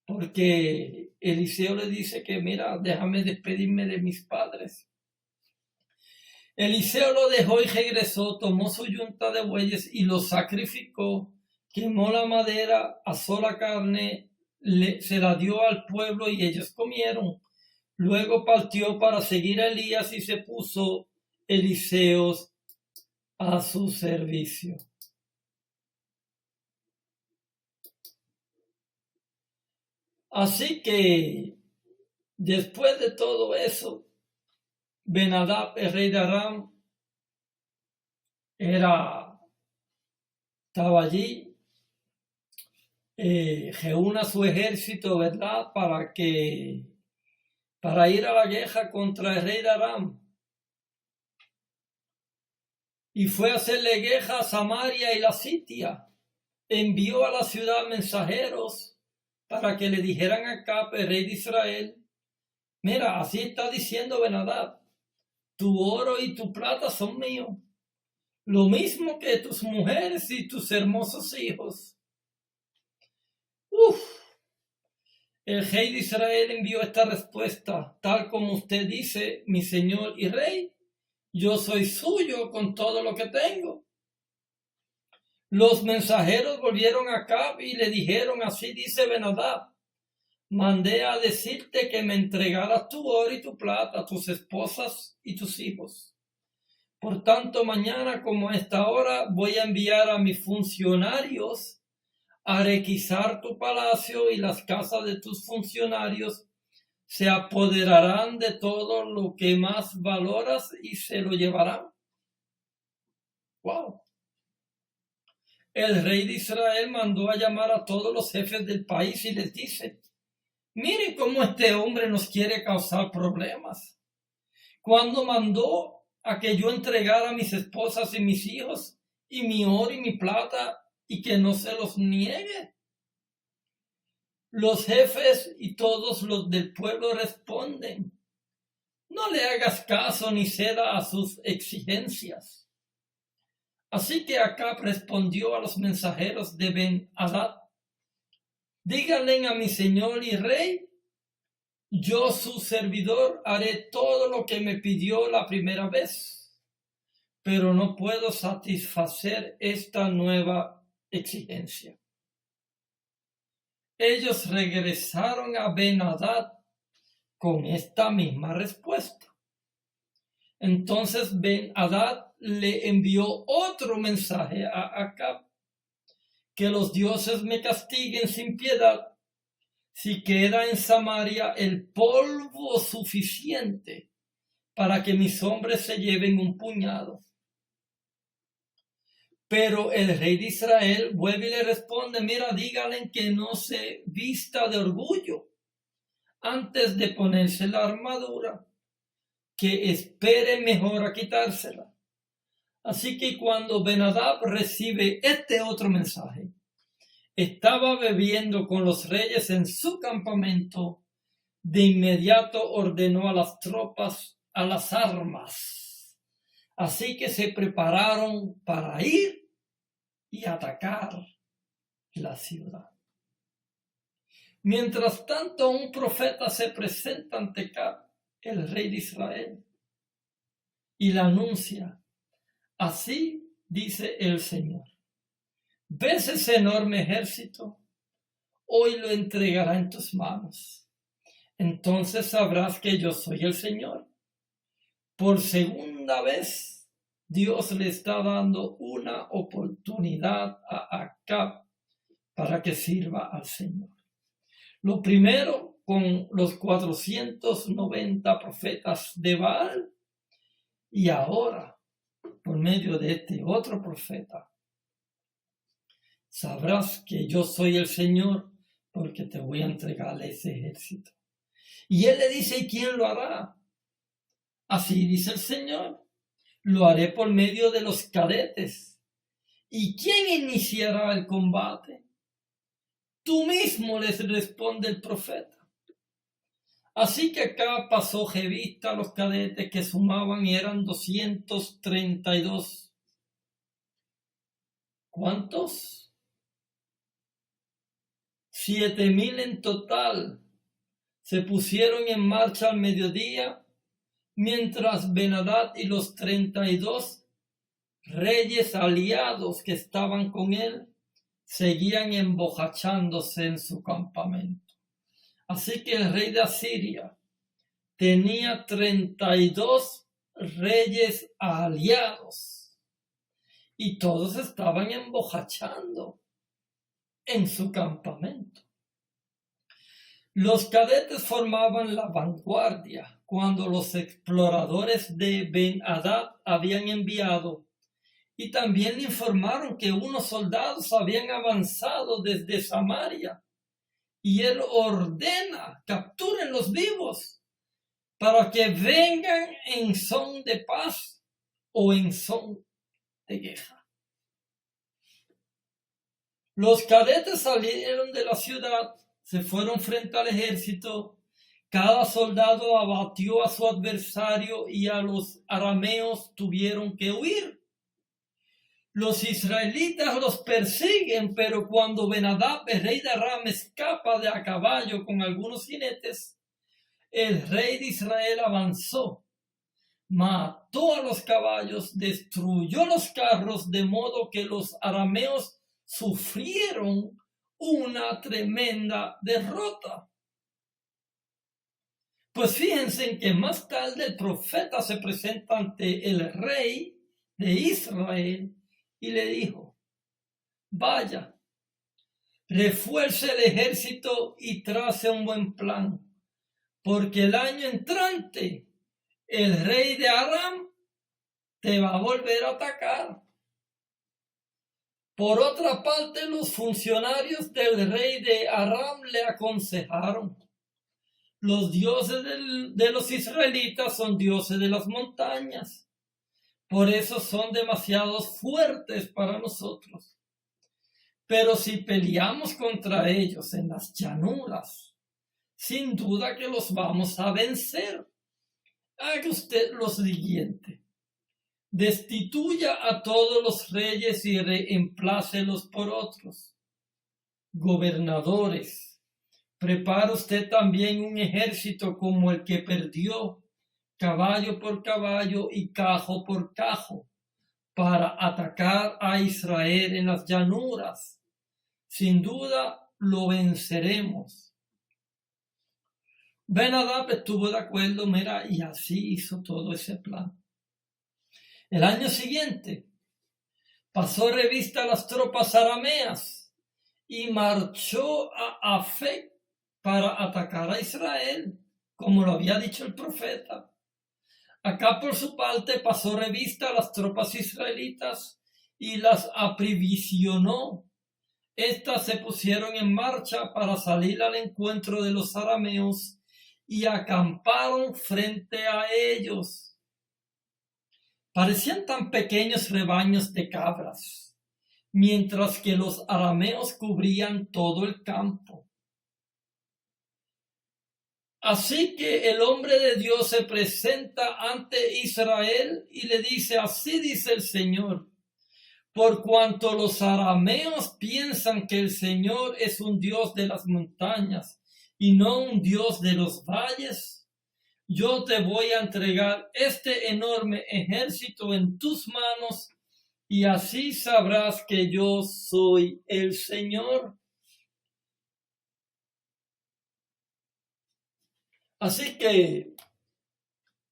Porque Eliseo le dice que, mira, déjame despedirme de mis padres. Eliseo lo dejó y regresó, tomó su yunta de bueyes y los sacrificó, quemó la madera, asó la carne, se la dio al pueblo y ellos comieron. Luego partió para seguir a Elías y se puso Eliseo a su servicio. Así que, después de todo eso, Ben-Hadad, el rey de Aram, estaba allí, reúna su ejército, ¿verdad?, para ir a la guerra contra el rey de Aram. Y fue a hacerle guerra a Samaria y la sitia. Envió a la ciudad mensajeros para que le dijeran a Acab, el rey de Israel, mira, así está diciendo Ben-Hadad, tu oro y tu plata son míos, lo mismo que tus mujeres y tus hermosos hijos. El rey de Israel envió esta respuesta, tal como usted dice, mi señor y rey, yo soy suyo con todo lo que tengo. Los mensajeros volvieron a Acab y le dijeron, así dice Ben-Hadad, mandé a decirte que me entregaras tu oro y tu plata, tus esposas y tus hijos. Por tanto, mañana como a esta hora voy a enviar a mis funcionarios a requisar tu palacio y las casas de tus funcionarios se apoderarán de todo lo que más valoras y se lo llevarán. ¡Wow! El rey de Israel mandó a llamar a todos los jefes del país y les dice, miren cómo este hombre nos quiere causar problemas. Cuando mandó a que yo entregara a mis esposas y mis hijos, y mi oro y mi plata, y que no se los niegue. Los jefes y todos los del pueblo responden, no le hagas caso ni ceda a sus exigencias. Así que Acab respondió a los mensajeros de Ben-Hadad, díganle a mi señor y rey, yo su servidor haré todo lo que me pidió la primera vez, pero no puedo satisfacer esta nueva exigencia. Ellos regresaron a Ben-Hadad con esta misma respuesta. Entonces Ben-Hadad le envió otro mensaje a Acab, que los dioses me castiguen sin piedad si queda en Samaria el polvo suficiente para que mis hombres se lleven un puñado. Pero el rey de Israel vuelve y le responde, mira, díganle que no se vista de orgullo antes de ponerse la armadura, que espere mejor a quitársela. Así que cuando Ben-Hadad recibe este otro mensaje, estaba bebiendo con los reyes en su campamento, de inmediato ordenó a las tropas, a las armas, Así que se prepararon para ir y atacar la ciudad. Mientras tanto, un profeta se presenta ante Acab, el rey de Israel, y le anuncia: así dice el Señor, ¿ves ese enorme ejército? Hoy lo entregará en tus manos. Entonces sabrás que yo soy el Señor. Por segunda vez, Dios le está dando una oportunidad a Acab para que sirva al Señor. Lo primero, con los 490 profetas de Baal, y ahora, por medio de este otro profeta, sabrás que yo soy el Señor, porque te voy a entregar a ese ejército. Y él le dice: ¿y quién lo hará? Así dice el Señor: lo haré por medio de los cadetes. ¿Y quién iniciará el combate? Tú mismo, les responde el profeta. Así que acá pasó revista a los cadetes, que sumaban y eran 232. ¿Cuántos? 7,000 en total. Se pusieron en marcha al mediodía, mientras Ben-Hadad y los 32 reyes aliados que estaban con él seguían embojachándose en su campamento. Así que el rey de Asiria tenía 32 reyes aliados y todos estaban embojachando en su campamento. Los cadetes formaban la vanguardia cuando los exploradores de Ben-Hadad habían enviado, y también le informaron que unos soldados habían avanzado desde Samaria, y él ordena: captúrenlos vivos para que vengan en son de paz o en son de guerra. Los cadetes salieron de la ciudad, se fueron frente al ejército. Cada soldado abatió a su adversario y a los arameos tuvieron que huir. Los israelitas los persiguen, pero cuando Ben-Hadad, el rey de Aram, escapa de a caballo con algunos jinetes, el rey de Israel avanzó, mató a los caballos, destruyó los carros, de modo que los arameos sufrieron una tremenda derrota. Pues fíjense que más tarde el profeta se presenta ante el rey de Israel y le dijo: vaya, refuerce el ejército y trace un buen plan, porque el año entrante el rey de Aram te va a volver a atacar. Por otra parte, los funcionarios del rey de Aram le aconsejaron: los dioses de los israelitas son dioses de las montañas, por eso son demasiado fuertes para nosotros. Pero si peleamos contra ellos en las llanuras, sin duda que los vamos a vencer. Haga usted lo siguiente: destituya a todos los reyes y reemplácelos por otros. Gobernadores, prepara usted también un ejército como el que perdió, caballo por caballo y cajo por cajo, para atacar a Israel en las llanuras. Sin duda lo venceremos. Ben-Hadad estuvo de acuerdo, mira, y así hizo todo ese plan. El año siguiente pasó revista a las tropas arameas y marchó a Afec para atacar a Israel, como lo había dicho el profeta. Acá, por su parte, pasó revista a las tropas israelitas y las aprisionó. Estas se pusieron en marcha para salir al encuentro de los arameos y acamparon frente a ellos. Parecían tan pequeños rebaños de cabras, mientras que los arameos cubrían todo el campo. Así que el hombre de Dios se presenta ante Israel y le dice, así dice el Señor, por cuanto los arameos piensan que el Señor es un Dios de las montañas y no un Dios de los valles, yo te voy a entregar este enorme ejército en tus manos y así sabrás que yo soy el Señor. Así que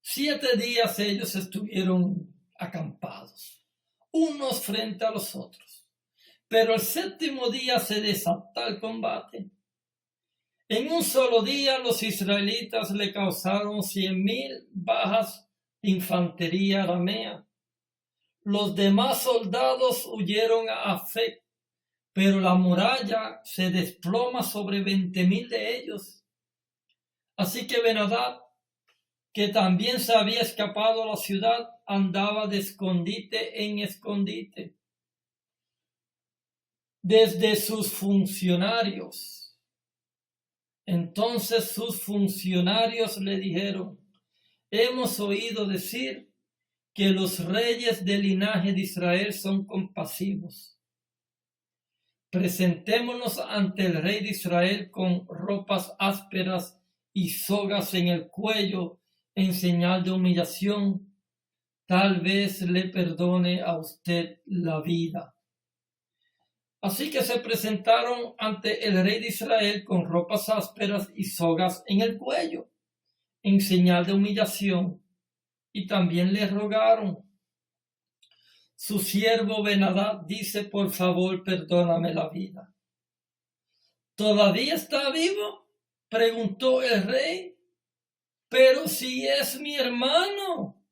7 días ellos estuvieron acampados, unos frente a los otros. Pero el 7º día se desató el combate. En un solo día los israelitas le causaron 100,000 bajas de infantería aramea. Los demás soldados huyeron a Afec, pero la muralla se desploma sobre 20,000 de ellos. Así que Ben-Hadad, que también se había escapado a la ciudad, andaba de escondite en escondite. Desde sus funcionarios. Entonces sus funcionarios le dijeron, hemos oído decir que los reyes del linaje de Israel son compasivos. Presentémonos ante el rey de Israel con ropas ásperas y sogas en el cuello en señal de humillación, tal vez le perdone a usted la vida. Así que se presentaron ante el rey de Israel con ropas ásperas y sogas en el cuello, en señal de humillación, y también le rogaron. Su siervo Ben-Hadad dice, por favor, perdóname la vida. ¿Todavía está vivo?, preguntó el rey. Pero si es mi hermano.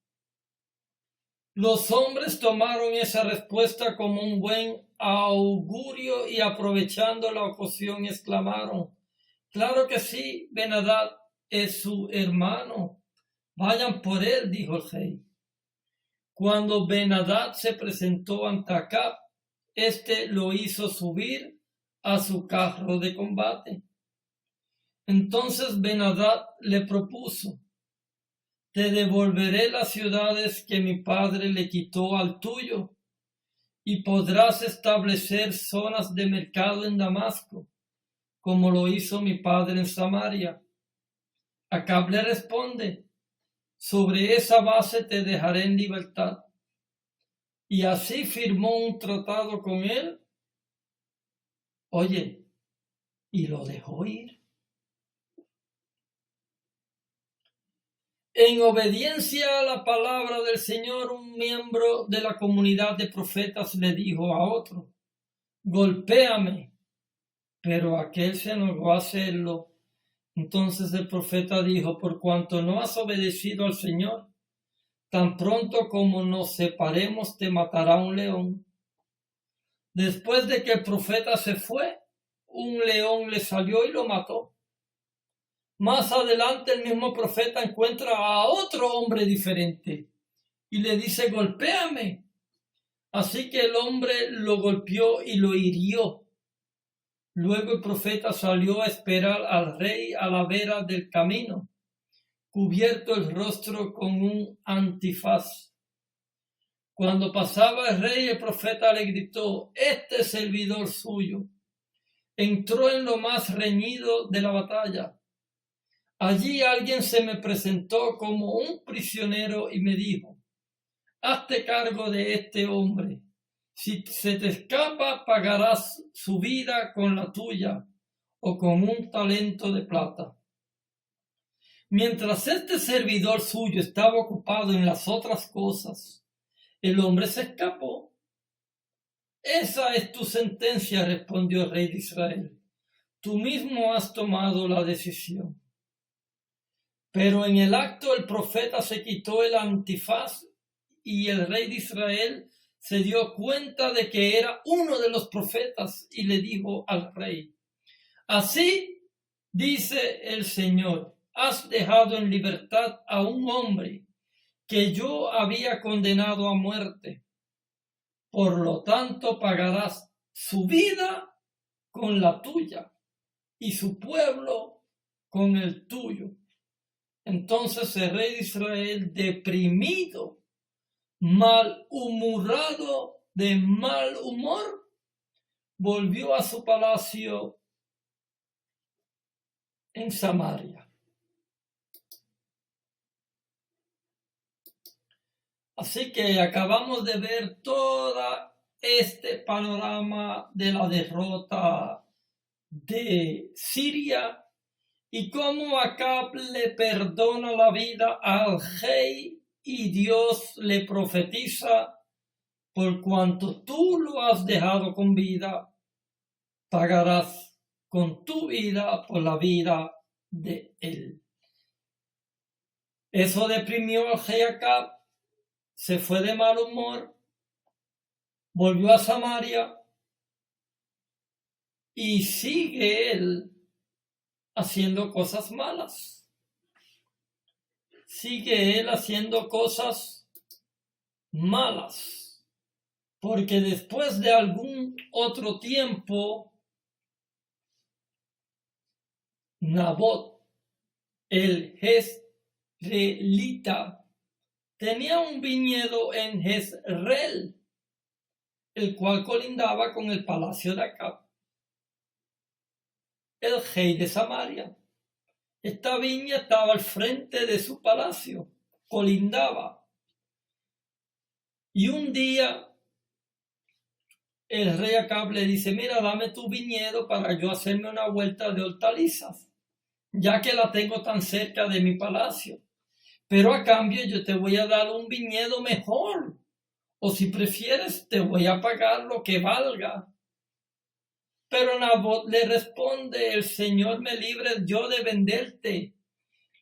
Los hombres tomaron esa respuesta como un buen augurio y aprovechando la ocasión exclamaron, claro que sí, Ben-Hadad es su hermano. Vayan por él, dijo el rey. Cuando Ben-Hadad se presentó ante Acab, éste lo hizo subir a su carro de combate. Entonces Ben-Hadad le propuso, te devolveré las ciudades que mi padre le quitó al tuyo, y podrás establecer zonas de mercado en Damasco, como lo hizo mi padre en Samaria. Acab le responde, sobre esa base te dejaré en libertad. Y así firmó un tratado con él. Oye, y lo dejó ir. En obediencia a la palabra del Señor, un miembro de la comunidad de profetas le dijo a otro, golpéame, pero aquel se negó a hacerlo. Entonces el profeta dijo, por cuanto no has obedecido al Señor, tan pronto como nos separemos te matará un león. Después de que el profeta se fue, un león le salió y lo mató. Más adelante el mismo profeta encuentra a otro hombre diferente y le dice, golpéame. Así que el hombre lo golpeó y lo hirió. Luego el profeta salió a esperar al rey a la vera del camino, cubierto el rostro con un antifaz. Cuando pasaba el rey, el profeta le gritó, este servidor suyo entró en lo más reñido de la batalla. Allí alguien se me presentó como un prisionero y me dijo, hazte cargo de este hombre. Si se te escapa, pagarás su vida con la tuya o con un talento de plata. Mientras este servidor suyo estaba ocupado en las otras cosas, el hombre se escapó. Esa es tu sentencia, respondió el rey de Israel. Tú mismo has tomado la decisión. Pero en el acto el profeta se quitó el antifaz y el rey de Israel se dio cuenta de que era uno de los profetas y le dijo al rey, así dice el Señor, has dejado en libertad a un hombre que yo había condenado a muerte. Por lo tanto pagarás su vida con la tuya y su pueblo con el tuyo. Entonces el rey de Israel, deprimido, malhumorado, de mal humor, volvió a su palacio en Samaria. Así que acabamos de ver todo este panorama de la derrota de Siria y cómo Acab le perdona la vida al rey y Dios le profetiza: por cuanto tú lo has dejado con vida, pagarás con tu vida por la vida de él. Eso deprimió al rey Acab, se fue de mal humor, volvió a Samaria y sigue él haciendo cosas malas. Sigue él haciendo cosas malas. Porque después de algún otro tiempo, Nabot, el jezreelita, tenía un viñedo en Jezreel, el cual colindaba con el palacio de Acab, el rey de Samaria. Esta viña estaba al frente de su palacio, colindaba. Y un día el rey Acab le dice: mira, dame tu viñedo para yo hacerme una vuelta de hortalizas, ya que la tengo tan cerca de mi palacio. Pero a cambio yo te voy a dar un viñedo mejor. O si prefieres, te voy a pagar lo que valga. Pero Nabot le responde: el Señor me libre yo de venderte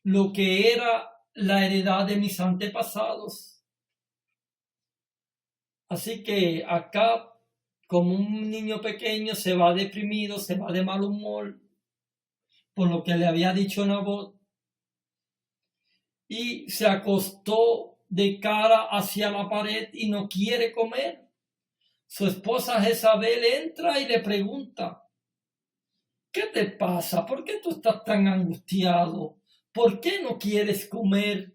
lo que era la heredad de mis antepasados. Así que Acab, como un niño pequeño, se va deprimido, se va de mal humor por lo que le había dicho Nabot, y se acostó de cara hacia la pared y no quiere comer. Su esposa Jezabel entra y le pregunta: ¿qué te pasa? ¿Por qué tú estás tan angustiado? ¿Por qué no quieres comer?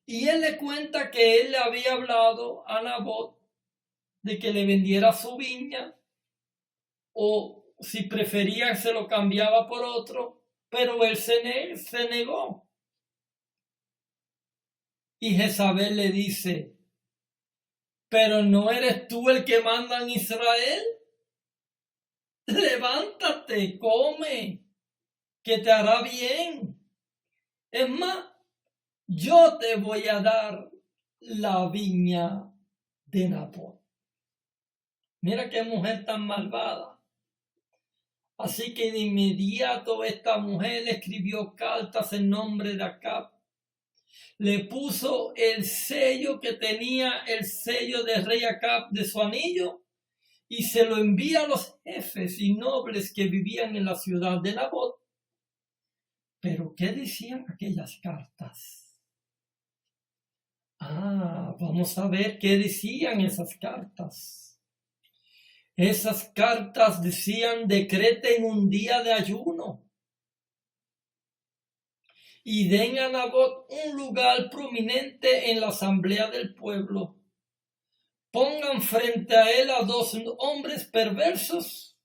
Y él le cuenta que él le había hablado a Nabot de que le vendiera su viña, o si prefería se lo cambiaba por otro, pero él se negó. Y Jezabel le dice: ¿pero no eres tú el que manda en Israel? Levántate, come, que te hará bien. Es más, yo te voy a dar la viña de Nabot. Mira qué mujer tan malvada. Así que de inmediato esta mujer escribió cartas en nombre de Acab. Le puso el sello que tenía el sello del rey Acab de su anillo y se lo envía a los jefes y nobles que vivían en la ciudad de Nabot. Pero ¿qué decían aquellas cartas? Vamos a ver qué decían esas cartas. Esas cartas decían: decreten un día de ayuno y den a Nabot un lugar prominente en la asamblea del pueblo. Pongan frente a él a 2 hombres perversos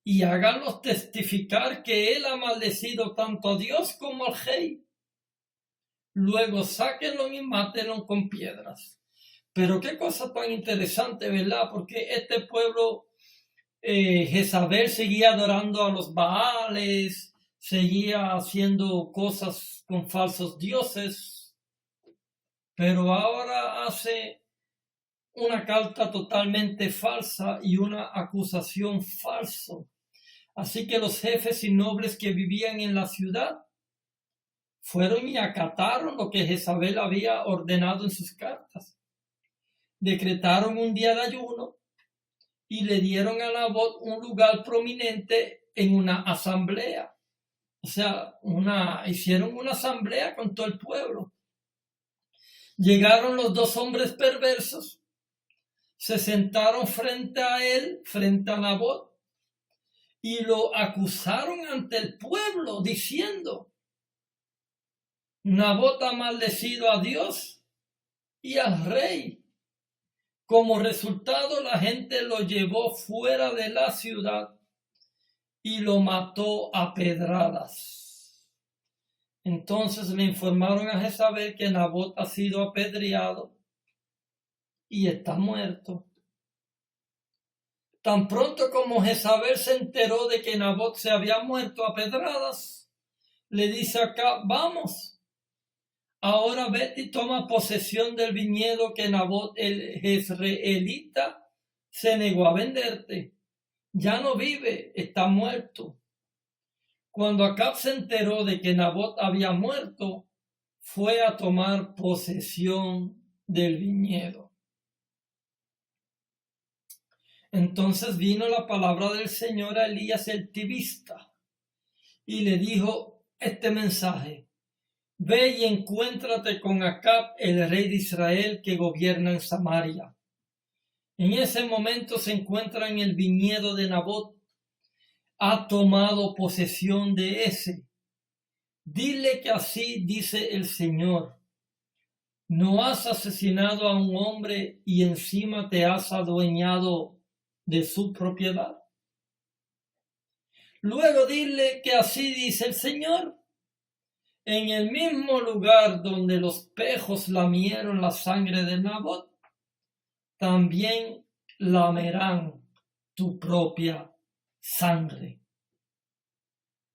y háganlos testificar que él ha maldecido tanto a Dios como al rey. Luego sáquenlo y mátenlo con piedras. Pero qué cosa tan interesante, ¿verdad? Porque este pueblo, Jezabel seguía adorando a los Baales, seguía haciendo cosas con falsos dioses, pero ahora hace una carta totalmente falsa y una acusación falsa. Así que los jefes y nobles que vivían en la ciudad fueron y acataron lo que Jezabel había ordenado en sus cartas. Decretaron un día de ayuno y le dieron a Nabot un lugar prominente en una asamblea. O sea, hicieron una asamblea con todo el pueblo. Llegaron los 2 hombres perversos, se sentaron frente a él, frente a Nabot, y lo acusaron ante el pueblo, diciendo: Nabot ha maldecido a Dios y al rey. Como resultado, la gente lo llevó fuera de la ciudad y lo mató a pedradas. Entonces le informaron a Jezabel que Nabot ha sido apedreado y está muerto. Tan pronto como Jezabel se enteró de que Nabot se había muerto a pedradas, le dice a Acab: vamos, ahora vete y toma posesión del viñedo que Nabot el jezreelita se negó a venderte. Ya no vive, está muerto. Cuando Acab se enteró de que Nabot había muerto, fue a tomar posesión del viñedo. Entonces vino la palabra del Señor a Elías el tibista y le dijo este mensaje: ve y encuéntrate con Acab, el rey de Israel que gobierna en Samaria. En ese momento se encuentra en el viñedo de Nabot. Ha tomado posesión de ese. Dile que así dice el Señor: ¿no has asesinado a un hombre y encima te has adueñado de su propiedad? Luego dile que así dice el Señor: en el mismo lugar donde los pejos lamieron la sangre de Nabot, también lamerán tu propia sangre.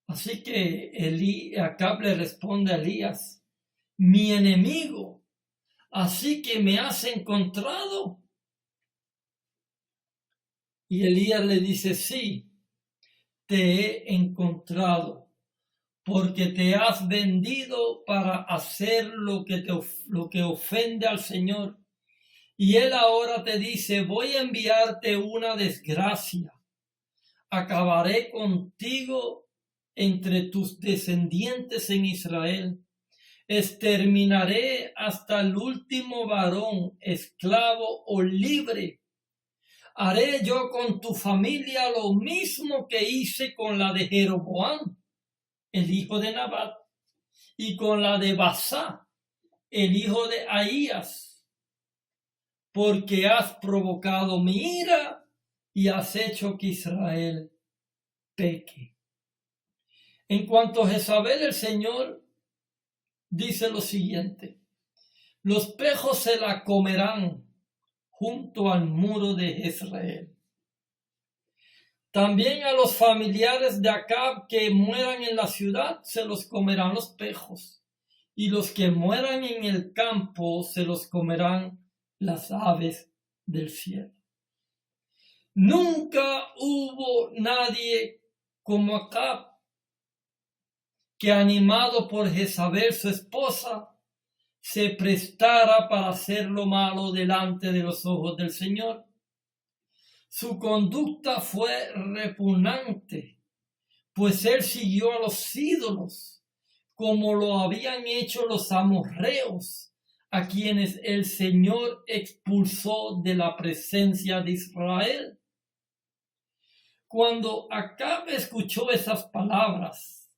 Así que Acab le responde a Elías: mi enemigo, así que me has encontrado. Y Elías le dice: sí, te he encontrado, porque te has vendido para hacer lo que ofende al Señor. Y él ahora te dice: voy a enviarte una desgracia. Acabaré contigo entre tus descendientes en Israel. Exterminaré hasta el último varón, esclavo o libre. Haré yo con tu familia lo mismo que hice con la de Jeroboam, el hijo de Nabat, y con la de Basá, el hijo de Ahías, porque has provocado mi ira y has hecho que Israel peque. En cuanto a Jezabel, el Señor dice lo siguiente: los pejos se la comerán junto al muro de Jezreel. También a los familiares de Acab que mueran en la ciudad se los comerán los pejos, y los que mueran en el campo se los comerán las aves del cielo. Nunca hubo nadie como Acab, que animado por Jezabel su esposa, se prestara para hacer lo malo delante de los ojos del Señor. Su conducta fue repugnante, pues él siguió a los ídolos, como lo habían hecho los amorreos, a quienes el Señor expulsó de la presencia de Israel. Cuando Acab escuchó esas palabras,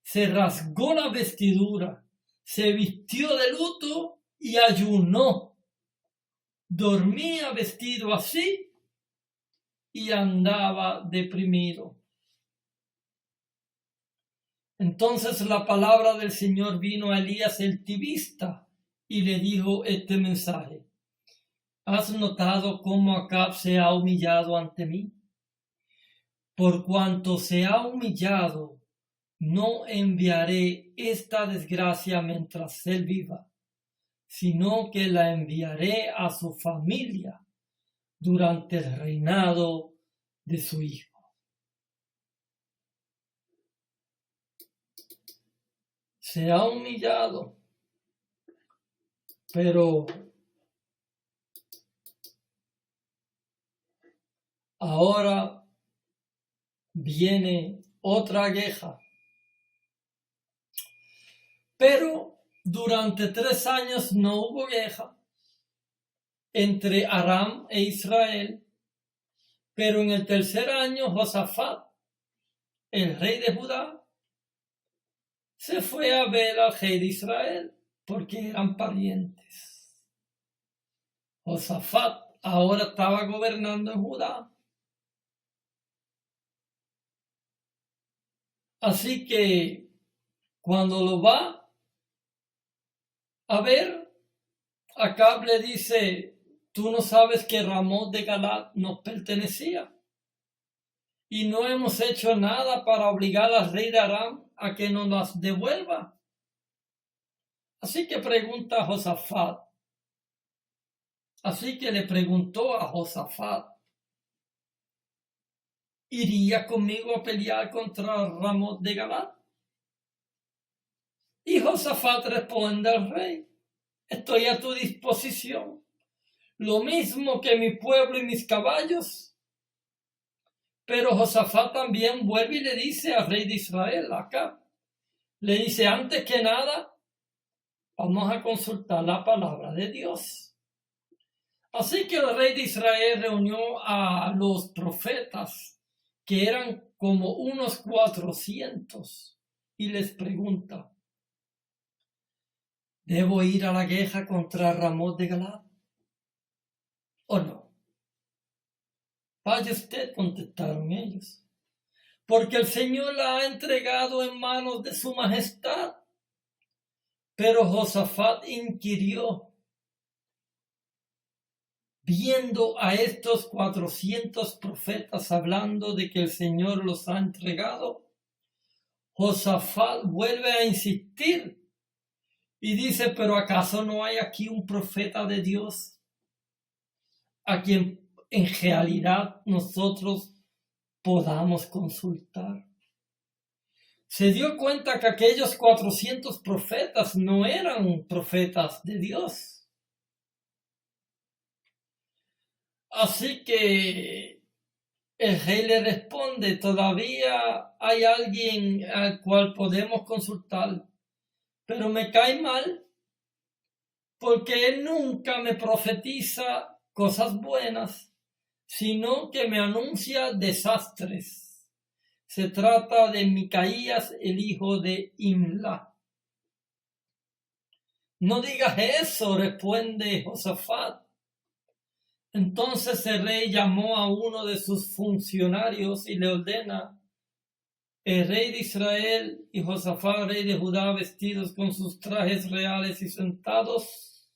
se rasgó la vestidura, se vistió de luto y ayunó. Dormía vestido así y andaba deprimido. Entonces la palabra del Señor vino a Elías el tibista y le dijo este mensaje: ¿has notado cómo Acab se ha humillado ante mí? Por cuanto se ha humillado, no enviaré esta desgracia mientras él viva, sino que la enviaré a su familia durante el reinado de su hijo. Se ha humillado, pero ahora viene otra queja. Pero durante 3 años no hubo guerra entre Aram e Israel, pero en el tercer año Josafat, el rey de Judá, se fue a ver al rey de Israel, porque eran parientes. Josafat ahora estaba gobernando en Judá. Así que cuando lo va a ver, Acab le dice: tú no sabes que Ramot de Galaad nos pertenecía y no hemos hecho nada para obligar al rey de Aram a que nos las devuelva. Así que pregunta a Josafat. Así que le preguntó a Josafat: ¿iría conmigo a pelear contra Ramot de Galaad? Y Josafat responde al rey: estoy a tu disposición, lo mismo que mi pueblo y mis caballos. Pero Josafat también vuelve y le dice al rey de Israel, Acab, le dice: antes que nada, vamos a consultar la palabra de Dios. Así que el rey de Israel reunió a los profetas, que eran como unos 400, y les pregunta: ¿debo ir a la guerra contra Ramot de Galaad o no? Vaya usted, contestaron ellos, porque el Señor la ha entregado en manos de su majestad. Pero Josafat inquirió, viendo a estos 400 profetas hablando de que el Señor los ha entregado. Josafat vuelve a insistir y dice: ¿pero acaso no hay aquí un profeta de Dios a quien en realidad nosotros podamos consultar? Se dio cuenta que aquellos 400 profetas no eran profetas de Dios. Así que el rey le responde: todavía hay alguien al cual podemos consultar, pero me cae mal porque él nunca me profetiza cosas buenas, sino que me anuncia desastres. Se trata de Micaías, el hijo de Imla. No digas eso, responde Josafat. Entonces el rey llamó a uno de sus funcionarios y le ordena: el rey de Israel y Josafat, rey de Judá, vestidos con sus trajes reales y sentados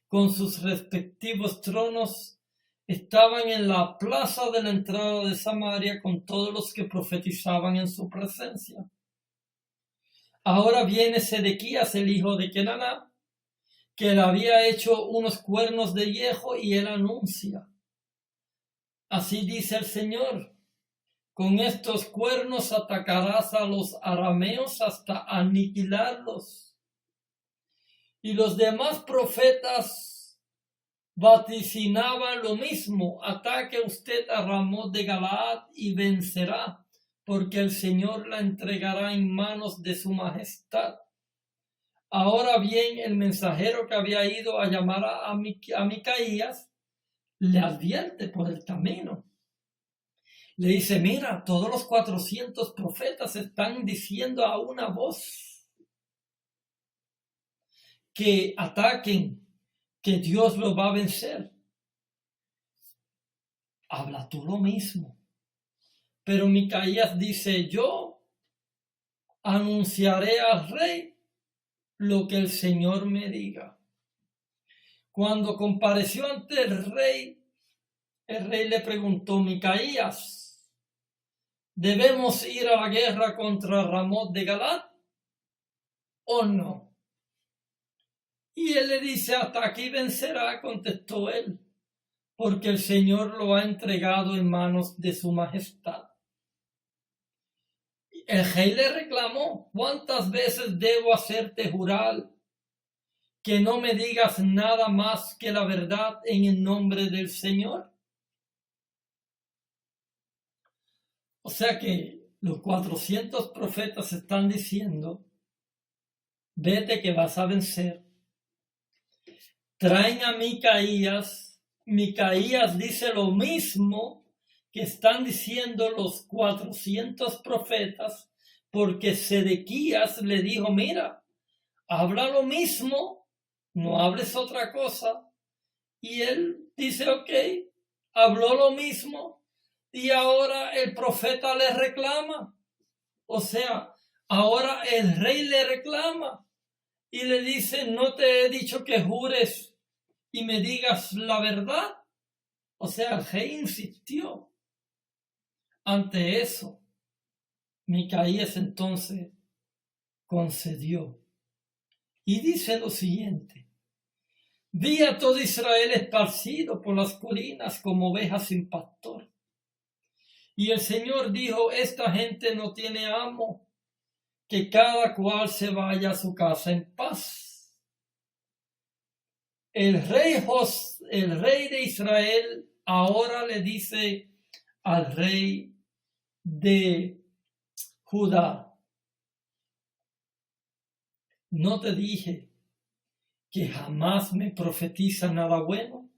con sus respectivos tronos, estaban en la plaza de la entrada de Samaria con todos los que profetizaban en su presencia. Ahora viene Sedequías, el hijo de Kenaná, que le había hecho unos cuernos de hierro, y él anuncia: así dice el Señor, con estos cuernos atacarás a los arameos hasta aniquilarlos. Y los demás profetas vaticinaban lo mismo: ataque usted a Ramot de Galaad y vencerá, porque el Señor la entregará en manos de su majestad. Ahora bien, el mensajero que había ido a llamar a Micaías le advierte por el camino. Le dice: mira, todos los 400 profetas están diciendo a una voz que ataquen, que Dios los va a vencer. Habla tú lo mismo. Pero Micaías dice: yo anunciaré al rey lo que el Señor me diga. Cuando compareció ante el rey le preguntó: Micaías, ¿debemos ir a la guerra contra Ramot de Galaad o no? Y él le dice: hasta aquí vencerá, contestó él, porque el Señor lo ha entregado en manos de su majestad. El rey le reclamó: ¿cuántas veces debo hacerte jurar que no me digas nada más que la verdad en el nombre del Señor? O sea que los 400 profetas están diciendo: vete que vas a vencer. Traen a Micaías. Micaías dice lo mismo que están diciendo los 400 profetas, porque Sedequías le dijo, mira, habla lo mismo, no hables otra cosa. Y él dice, ok, habló lo mismo y ahora el profeta le reclama. O sea, ahora el rey le reclama y le dice, ¿no te he dicho que jures y me digas la verdad? O sea, el rey insistió. Ante eso, Micaías entonces concedió. Y dice lo siguiente: vi a todo Israel esparcido por las colinas como ovejas sin pastor. Y el Señor dijo, esta gente no tiene amo, que cada cual se vaya a su casa en paz. El rey de Israel ahora le dice al rey de Judá, ¿no te dije que jamás me profetiza nada bueno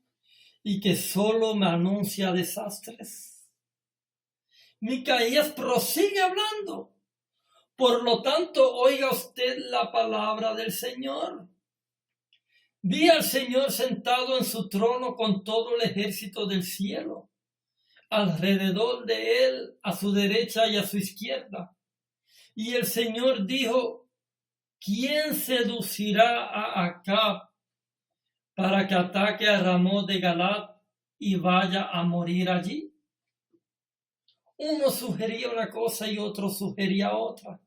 y que solo me anuncia desastres? Micaías prosigue hablando. Por lo tanto, oiga usted la palabra del Señor. Vi al Señor sentado en su trono con todo el ejército del cielo, alrededor de él, a su derecha y a su izquierda. Y el Señor dijo, ¿quién seducirá a Acab para que ataque a Ramón de Galat y vaya a morir allí? Uno sugería una cosa y otro sugería otra.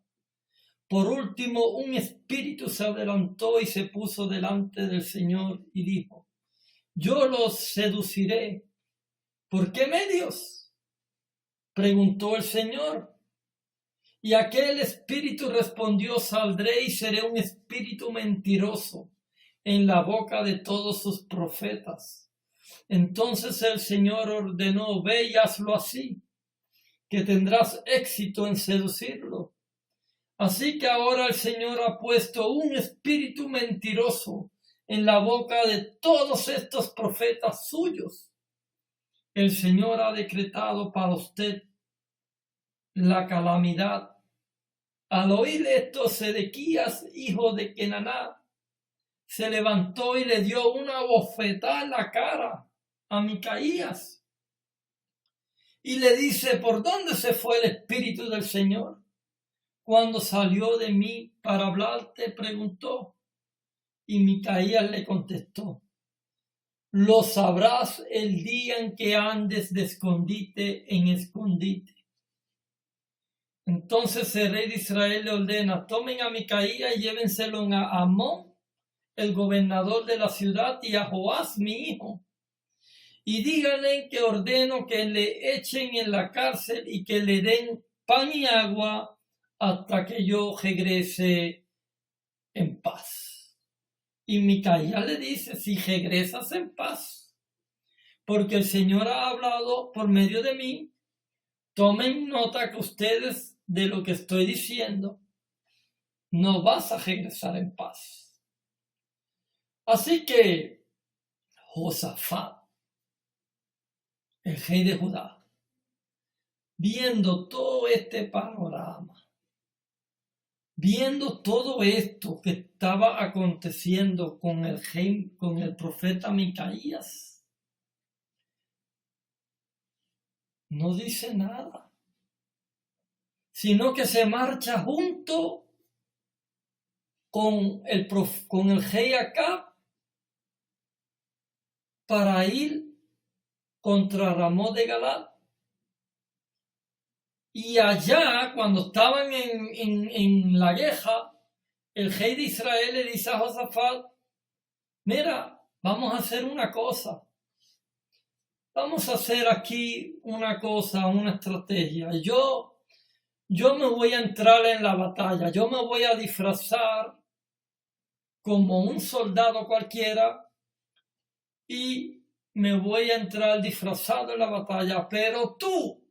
Por último, un espíritu se adelantó y se puso delante del Señor y dijo, yo los seduciré. ¿Por qué medios? Preguntó el Señor. Y aquel espíritu respondió, saldré y seré un espíritu mentiroso en la boca de todos sus profetas. Entonces el Señor ordenó, ve y hazlo así, que tendrás éxito en seducirlo. Así que ahora el Señor ha puesto un espíritu mentiroso en la boca de todos estos profetas suyos. El Señor ha decretado para usted la calamidad. Al oír esto, Sedequías, hijo de Kenaná, se levantó y le dio una bofetada en la cara a Micaías. Y le dice, ¿por dónde se fue el espíritu del Señor? Cuando salió de mí para hablarte, preguntó. Y Micaías le contestó, lo sabrás el día en que andes de escondite en escondite. Entonces el rey de Israel le ordena, tomen a Micaías y llévenselo a Amón, el gobernador de la ciudad, y a Joás, mi hijo. Y díganle que ordeno que le echen en la cárcel y que le den pan y agua hasta que yo regrese en paz. Y Micaías le dice, si regresas en paz, porque el Señor ha hablado por medio de mí, tomen nota que ustedes de lo que estoy diciendo, no vas a regresar en paz. Así que Josafat, el rey de Judá, viendo todo este panorama, viendo todo esto que estaba aconteciendo con el profeta Micaías, no dice nada, sino que se marcha junto con el rey Acab para ir contra Ramón de Galat. Y allá, cuando estaban en la guerra, el rey de Israel le dice a Josafat, mira, vamos a hacer una cosa. Vamos a hacer aquí una cosa, una estrategia. Yo me voy a entrar en la batalla. Yo me voy a disfrazar como un soldado cualquiera y me voy a entrar disfrazado en la batalla. Pero tú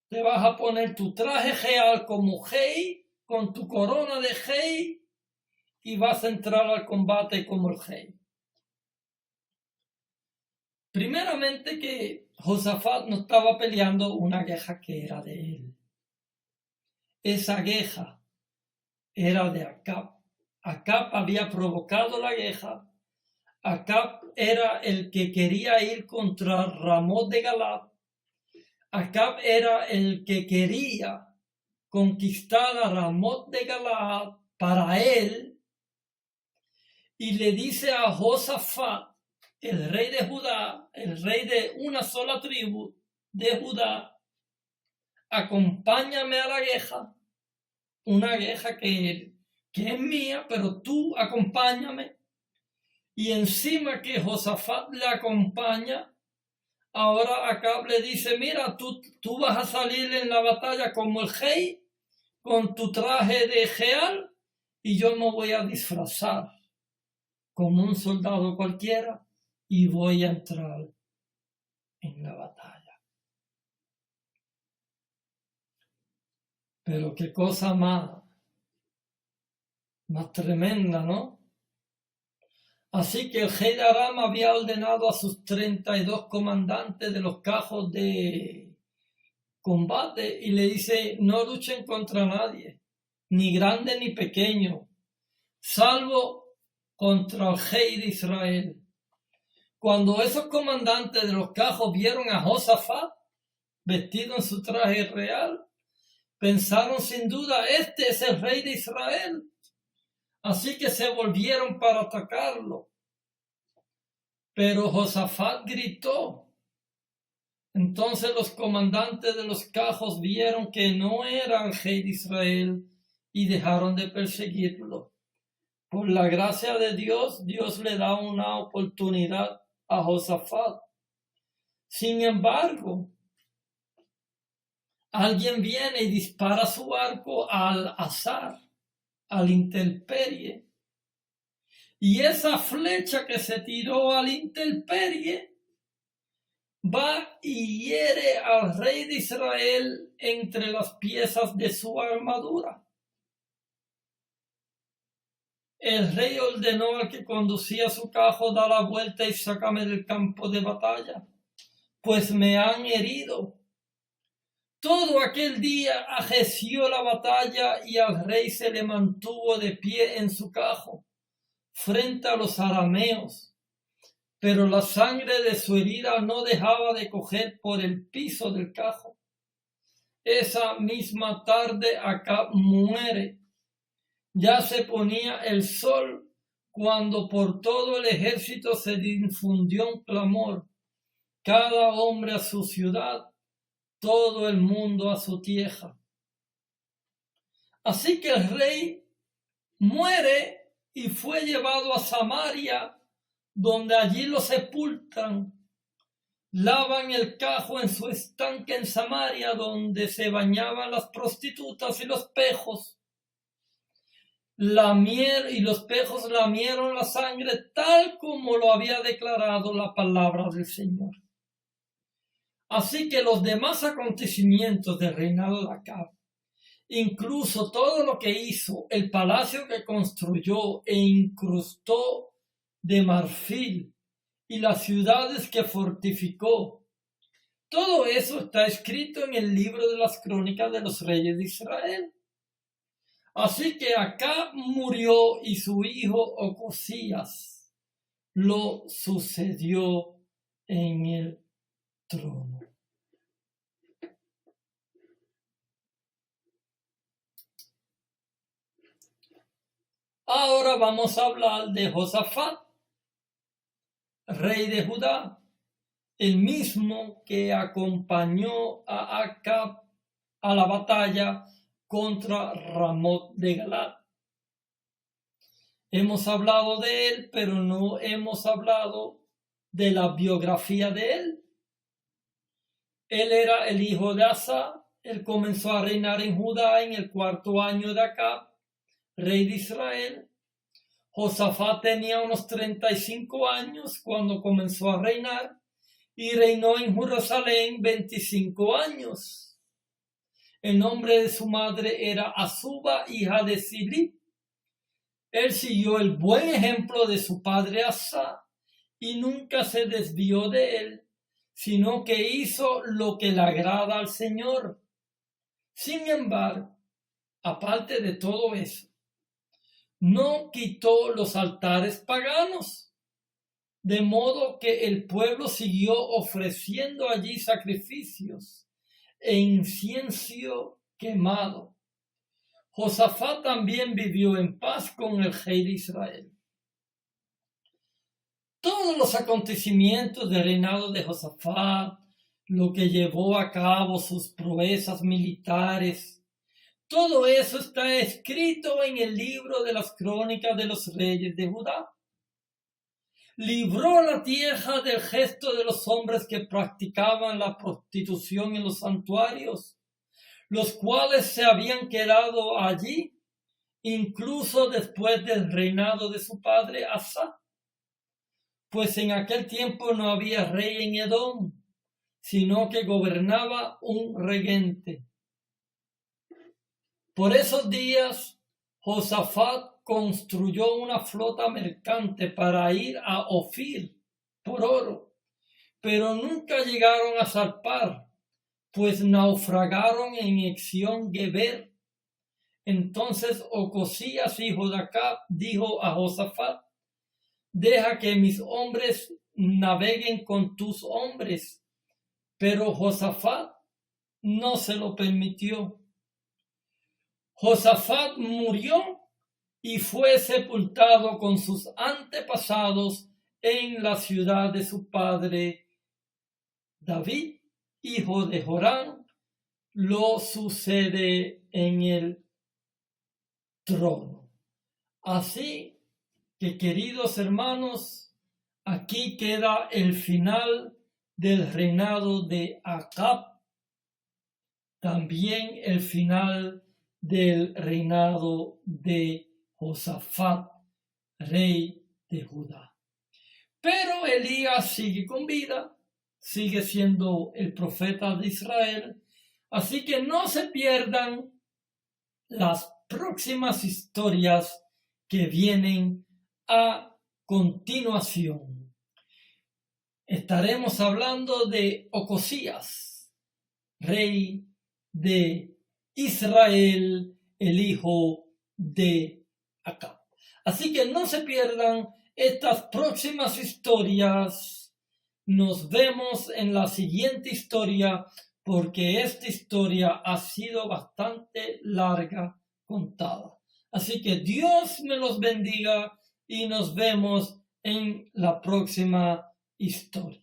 te vas a poner tu traje real como rey, con tu corona de rey, y vas a entrar al combate como el rey. Primeramente que Josafat no estaba peleando una guerra que era de él. Esa guerra era de Acab. Acab había provocado la guerra. Acab era el que quería ir contra Ramot de Galad. Acab era el que quería conquistar a Ramot de Galad para él. Y le dice a Josafat, el rey de Judá, el rey de una sola tribu de Judá, acompáñame a la guerra, una guerra que es mía, pero tú acompáñame. Y encima que Josafat le acompaña, ahora Acab le dice, mira, tú vas a salir en la batalla como el rey, con tu traje de Geal, y yo me voy a disfrazar como un soldado cualquiera y voy a entrar en la batalla. Pero qué cosa más tremenda, ¿no? Así que el rey de Aram había ordenado a sus 32 comandantes de los carros de combate y le dice, no luchen contra nadie, ni grande ni pequeño, salvo contra el rey de Israel. Cuando esos comandantes de los carros vieron a Josafat vestido en su traje real, pensaron sin duda, este es el rey de Israel. Así que se volvieron para atacarlo. Pero Josafat gritó. Entonces los comandantes de los carros vieron que no era el rey de Israel y dejaron de perseguirlo. Por la gracia de Dios, Dios le da una oportunidad a Josafat. Sin embargo, alguien viene y dispara su arco al azar, al intemperie. Y esa flecha que se tiró al intemperie va y hiere al rey de Israel entre las piezas de su armadura. El rey ordenó al que conducía su carro dar la vuelta y sácame del campo de batalla, pues me han herido. Todo aquel día ajeció la batalla y al rey se le mantuvo de pie en su carro frente a los arameos, pero la sangre de su herida no dejaba de correr por el piso del carro. Esa misma tarde Acab muere. Ya se ponía el sol cuando por todo el ejército se difundió un clamor, cada hombre a su ciudad, todo el mundo a su tierra. Así que el rey muere y fue llevado a Samaria, donde allí lo sepultan. Lavan el carro en su estanque en Samaria, donde se bañaban las prostitutas y los pejos. Y los pejos lamieron la sangre tal como lo había declarado la palabra del Señor. Así que los demás acontecimientos del reinado de Acab, incluso todo lo que hizo, el palacio que construyó e incrustó de marfil y las ciudades que fortificó, todo eso está escrito en el libro de las crónicas de los reyes de Israel. Así que Acab murió y su hijo Ocosías lo sucedió en el trono. Ahora vamos a hablar de Josafat, rey de Judá, el mismo que acompañó a Acab a la batalla contra Ramot de Galad. Hemos hablado de él, pero no hemos hablado de la biografía de él. Él era el hijo de Asa. Él comenzó a reinar en Judá en el 4º año de Acab, rey de Israel. Josafat tenía unos 35 años cuando comenzó a reinar y reinó en Jerusalén 25 años. El nombre de su madre era Azuba, hija de Zilip. Él siguió el buen ejemplo de su padre Asa y nunca se desvió de él, sino que hizo lo que le agrada al Señor. Sin embargo, aparte de todo eso, no quitó los altares paganos, de modo que el pueblo siguió ofreciendo allí sacrificios e incienso quemado. Josafat también vivió en paz con el rey de Israel. Todos los acontecimientos del reinado de Josafat, lo que llevó a cabo sus proezas militares, todo eso está escrito en el libro de las crónicas de los reyes de Judá. Libró la tierra del gesto de los hombres que practicaban la prostitución en los santuarios, los cuales se habían quedado allí, incluso después del reinado de su padre Asa. Pues en aquel tiempo no había rey en Edom, sino que gobernaba un regente. Por esos días, Josafat construyó una flota mercante para ir a Ofir por oro, pero nunca llegaron a zarpar, pues naufragaron en Ezión-Geber. Entonces Ocosías, hijo de Acab, dijo a Josafat: deja que mis hombres naveguen con tus hombres. Pero Josafat no se lo permitió. Josafat murió y fue sepultado con sus antepasados en la ciudad de su padre David, hijo de Joram, lo sucede en el trono. Así que, queridos hermanos, aquí queda el final del reinado de Acab, también el final del reinado de Josafat, rey de Judá. Pero Elías sigue con vida, sigue siendo el profeta de Israel, así que no se pierdan las próximas historias que vienen a continuación. Estaremos hablando de Ocosías, rey de Israel, el hijo de Acab. Así que no se pierdan estas próximas historias. Nos vemos en la siguiente historia, porque esta historia ha sido bastante larga contada. Así que Dios me los bendiga y nos vemos en la próxima historia.